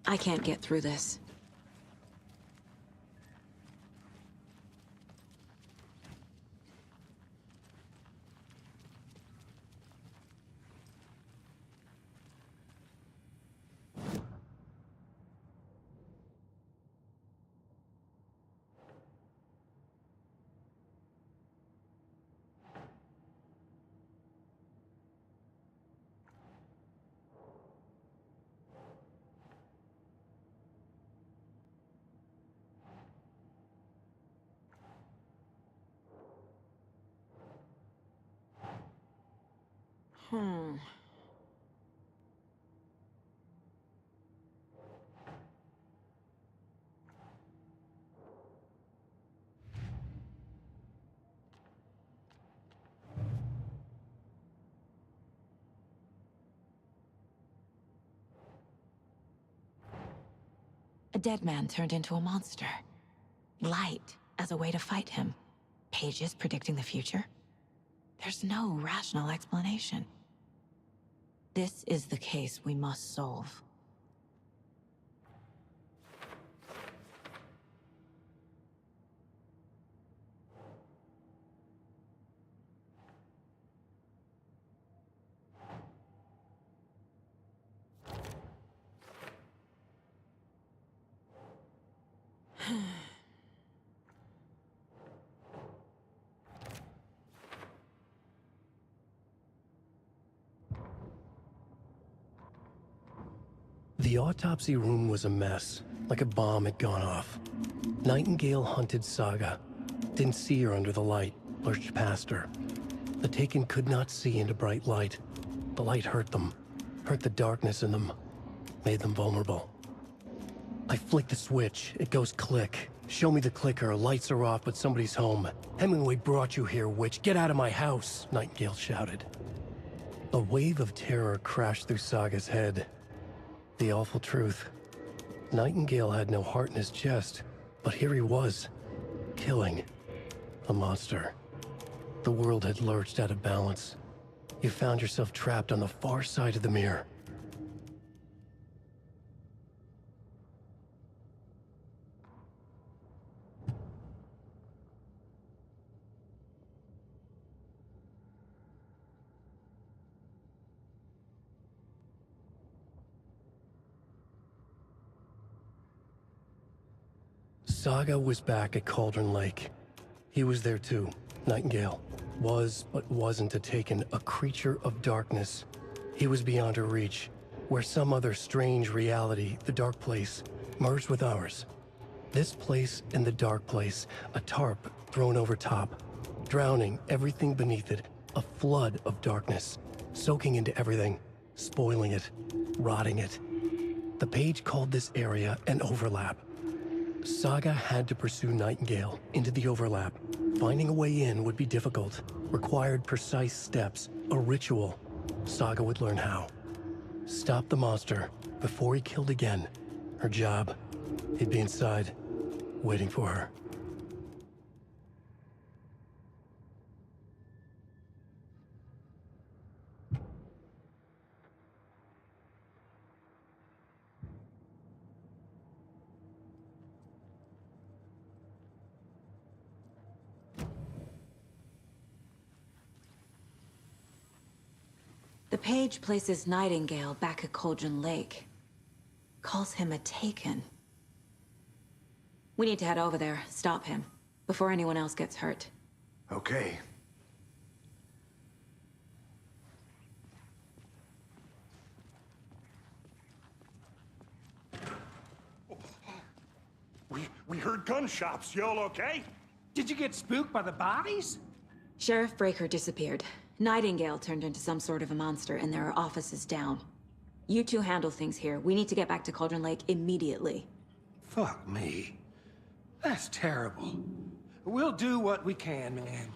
I can't get through this. A dead man turned into a monster. Light as a way to fight him. Pages predicting the future? There's no rational explanation. This is the case we must solve. The autopsy room was a mess, like a bomb had gone off. Nightingale hunted Saga. Didn't see her under the light, lurched past her. The Taken could not see into bright light. The light hurt them, hurt the darkness in them, made them vulnerable. I flick the switch, it goes click. Show me the clicker, lights are off, but somebody's home. Hemingway brought you here, witch. Get out of my house, Nightingale shouted. A wave of terror crashed through Saga's head. The awful truth. Nightingale had no heart in his chest, but here he was, killing a monster. The world had lurched out of balance. You found yourself trapped on the far side of the mirror. Saga was back at Cauldron Lake. He was there too. Nightingale was, but wasn't a Taken, a creature of darkness. He was beyond her reach, where some other strange reality, the Dark Place, merged with ours. This place and the Dark Place, a tarp thrown over top, drowning everything beneath it, a flood of darkness, soaking into everything, spoiling it, rotting it. The page called this area an overlap. Saga had to pursue Nightingale into the overlap. Finding a way in would be difficult, required precise steps, a ritual. Saga would learn how. Stop the monster before he killed again. Her job. He'd be inside, waiting for her. The page places Nightingale back at Cauldron Lake. Calls him a Taken. We need to head over there, stop him, before anyone else gets hurt. Okay. We heard gunshots. Y'all okay? Did you get spooked by the bodies? Sheriff Breaker disappeared. Nightingale turned into some sort of a monster, and there are offices down. You two handle things here. We need to get back to Cauldron Lake immediately. Fuck me. That's terrible. We'll do what we can, man.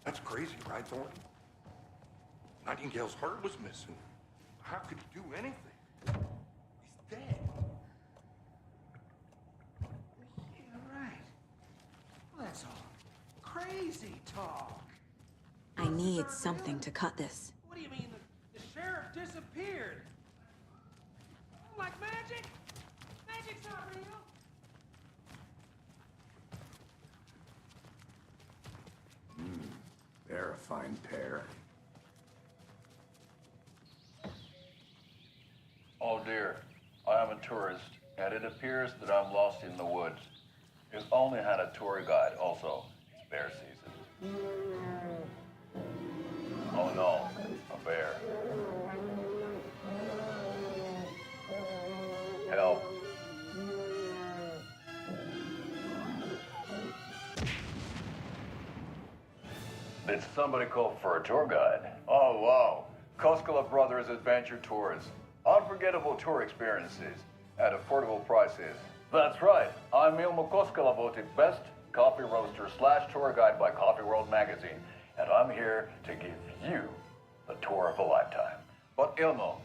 That's crazy, right, Thornton? Nightingale's heart was missing. How could he do anything? He's dead. Yeah, right. Well, that's all crazy talk. I need something to cut this. What do you mean the sheriff disappeared? Like magic? Magic's not real. They're a fine pair. Oh dear, I am a tourist, and it appears that I'm lost in the woods. You've only had a tour guide, also. It's bear season. Oh no, a bear. Help. Did somebody call for a tour guide? Oh wow, Koskela Brothers Adventure Tours. Unforgettable tour experiences at affordable prices. That's right. I'm Ilmo Koskela, voted best coffee roaster / tour guide by Coffee World magazine, and I'm here to give you the tour of a lifetime. But Ilmo,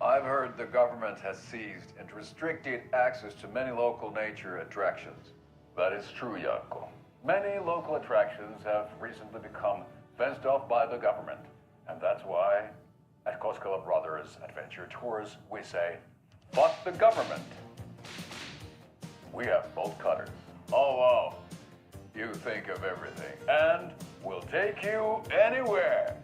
I've heard the government has seized and restricted access to many local nature attractions. That is true, Janko. Many local attractions have recently become fenced off by the government, and that's why at Koskela Brothers Adventure Tours, we say, fuck the government. We have bolt cutters. Oh, wow. You think of everything. And we'll take you anywhere.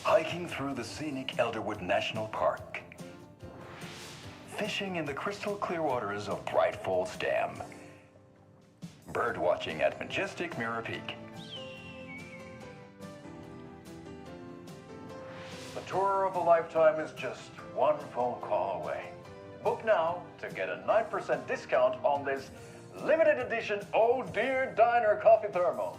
Hiking through the scenic Elderwood National Park. Fishing in the crystal clear waters of Bright Falls Dam. Bird watching at majestic Mirror Peak. The tour of a lifetime is just one phone call away. Book now to get a 9% discount on this limited edition Oh Dear Diner coffee thermos.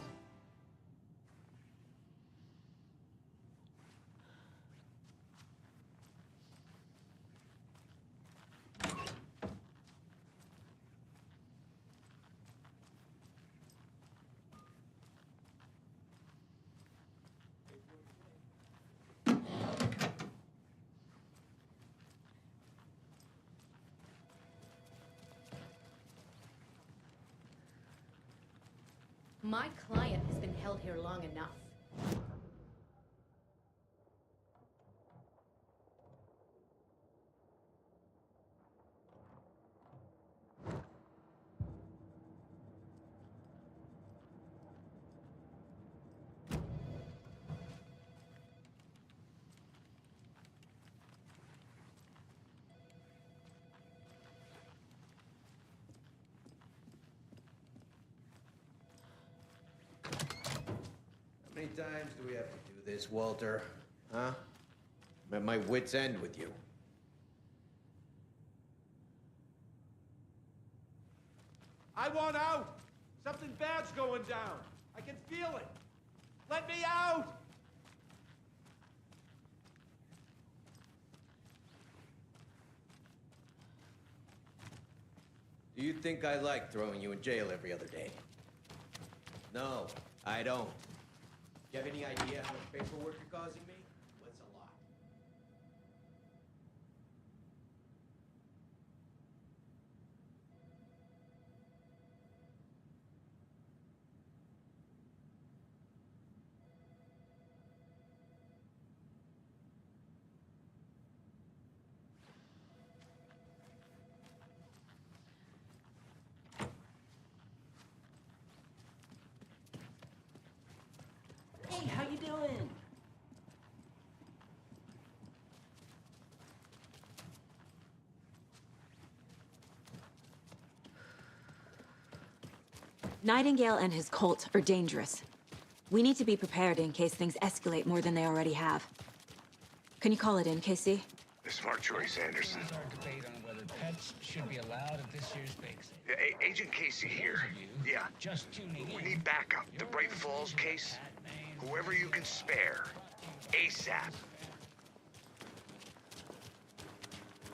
My client has been held here long enough. times do we have to do this, Walter? Huh? I'm at my wit's end with you. I want out! Something bad's going down. I can feel it. Let me out! Do you think I like throwing you in jail every other day? No, I don't. Do you have any idea how much paperwork you're causing me? What's a lot? Hey, how you doing? Nightingale and his cult are dangerous. We need to be prepared in case things escalate more than they already have. Can you call it in, Casey? Smart choice, Anderson. This is our debate on whether pets should be allowed at this year's bake sale. Agent Casey here. Yeah. Just tuning We in. need backup. The Bright Falls case. Whoever you can spare. ASAP.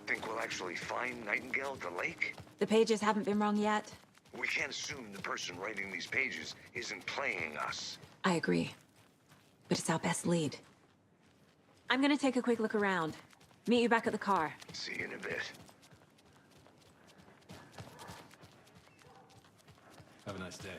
Think we'll actually find Nightingale at the lake? The pages haven't been wrong yet? We can't assume the person writing these pages isn't playing us. I agree. But it's our best lead. I'm gonna take a quick look around. Meet you back at the car. See you in a bit. Have a nice day.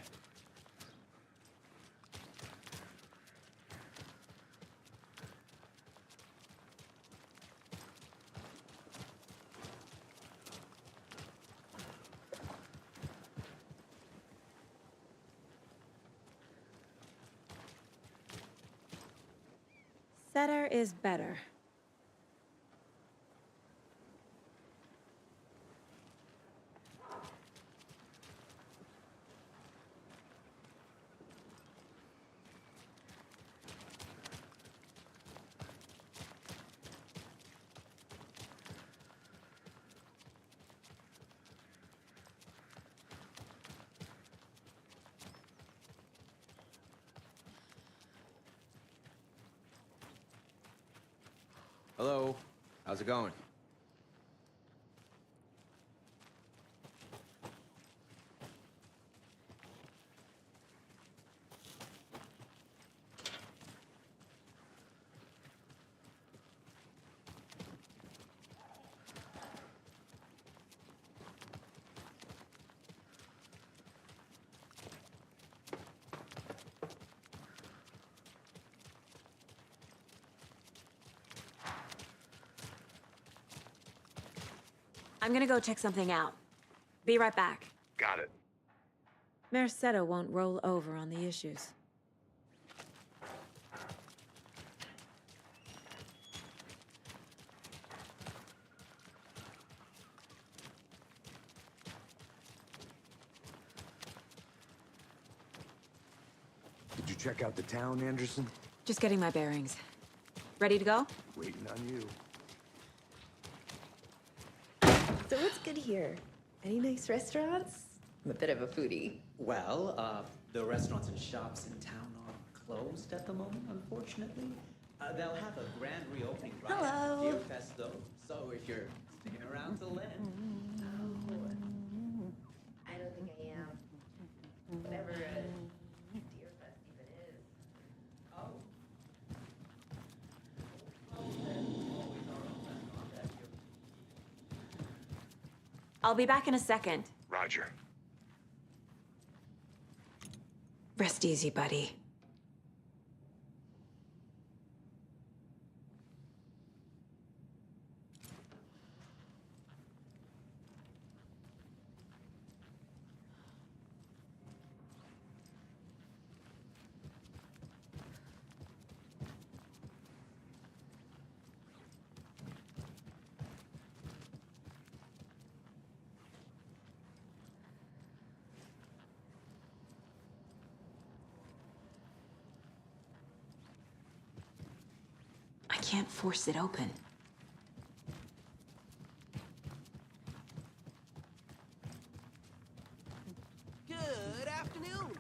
Better is better. Hello. How's it going? I'm gonna go check something out. Be right back. Got it. Mercado won't roll over on the issues. Did you check out the town, Anderson? Just getting my bearings. Ready to go? Waiting on you. So what's good here? Any nice restaurants? I'm a bit of a foodie. Well, the restaurants and shops in town are closed at the moment, unfortunately. They'll have a grand reopening right Hello. after Deer Fest, though. So if you're sticking around till then. I don't think I am. Whatever Deer Fest even is. Oh. I'll be back in a second. Roger. Rest easy, buddy. can't force it open. Good afternoon.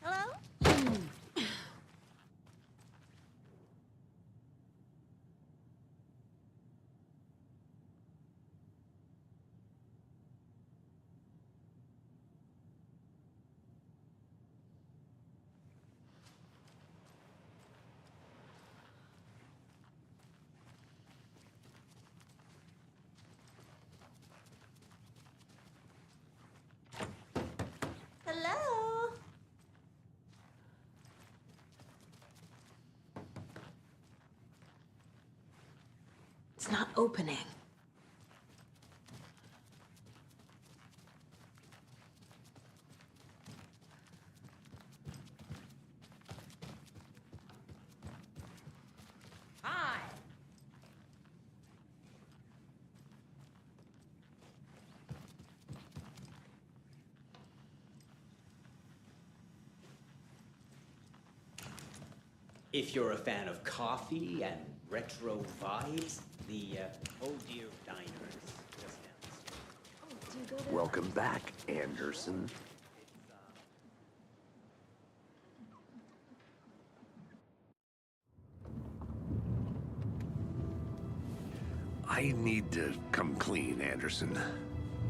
Hello? Hello? It's not opening. Hi. If you're a fan of coffee and retro vibes, the Oh Dear Diner is just downstairs. Welcome back, Anderson. I need to come clean, Anderson.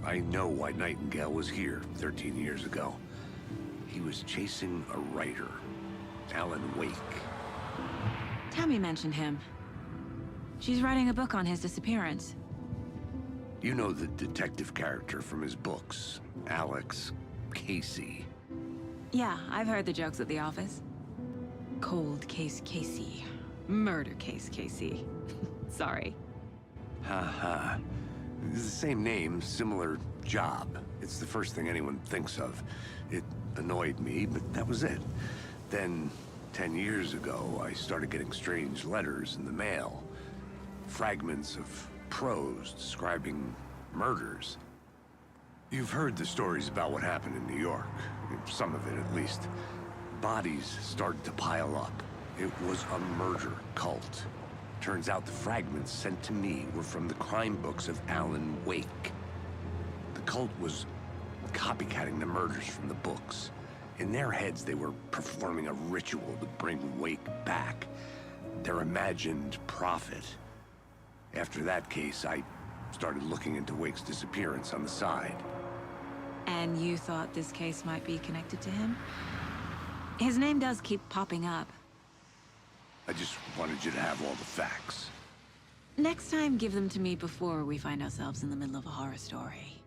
I know why Nightingale was here 13 years ago. He was chasing a writer, Alan Wake. Tammy mentioned him. She's writing a book on his disappearance. You know the detective character from his books, Alex Casey. Yeah, I've heard the jokes at the office. Cold case Casey. Murder case Casey. Sorry. Ha. It's the same name, similar job. It's the first thing anyone thinks of. It annoyed me, but that was it. Then, 10 years ago, I started getting strange letters in the mail. Fragments of prose describing murders. You've heard the stories about what happened in New York. Some of it, at least. Bodies started to pile up. It was a murder cult. Turns out the fragments sent to me were from the crime books of Alan Wake. The cult was copycatting the murders from the books. In their heads, they were performing a ritual to bring Wake back. Their imagined prophet. After that case, I started looking into Wake's disappearance on the side. And you thought this case might be connected to him? His name does keep popping up. I just wanted you to have all the facts. Next time, give them to me before we find ourselves in the middle of a horror story.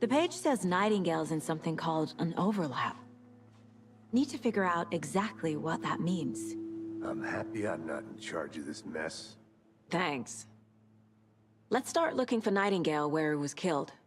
The page says Nightingale's in something called an overlap. Need to figure out exactly what that means. I'm happy I'm not in charge of this mess. Thanks. Let's start looking for Nightingale where he was killed.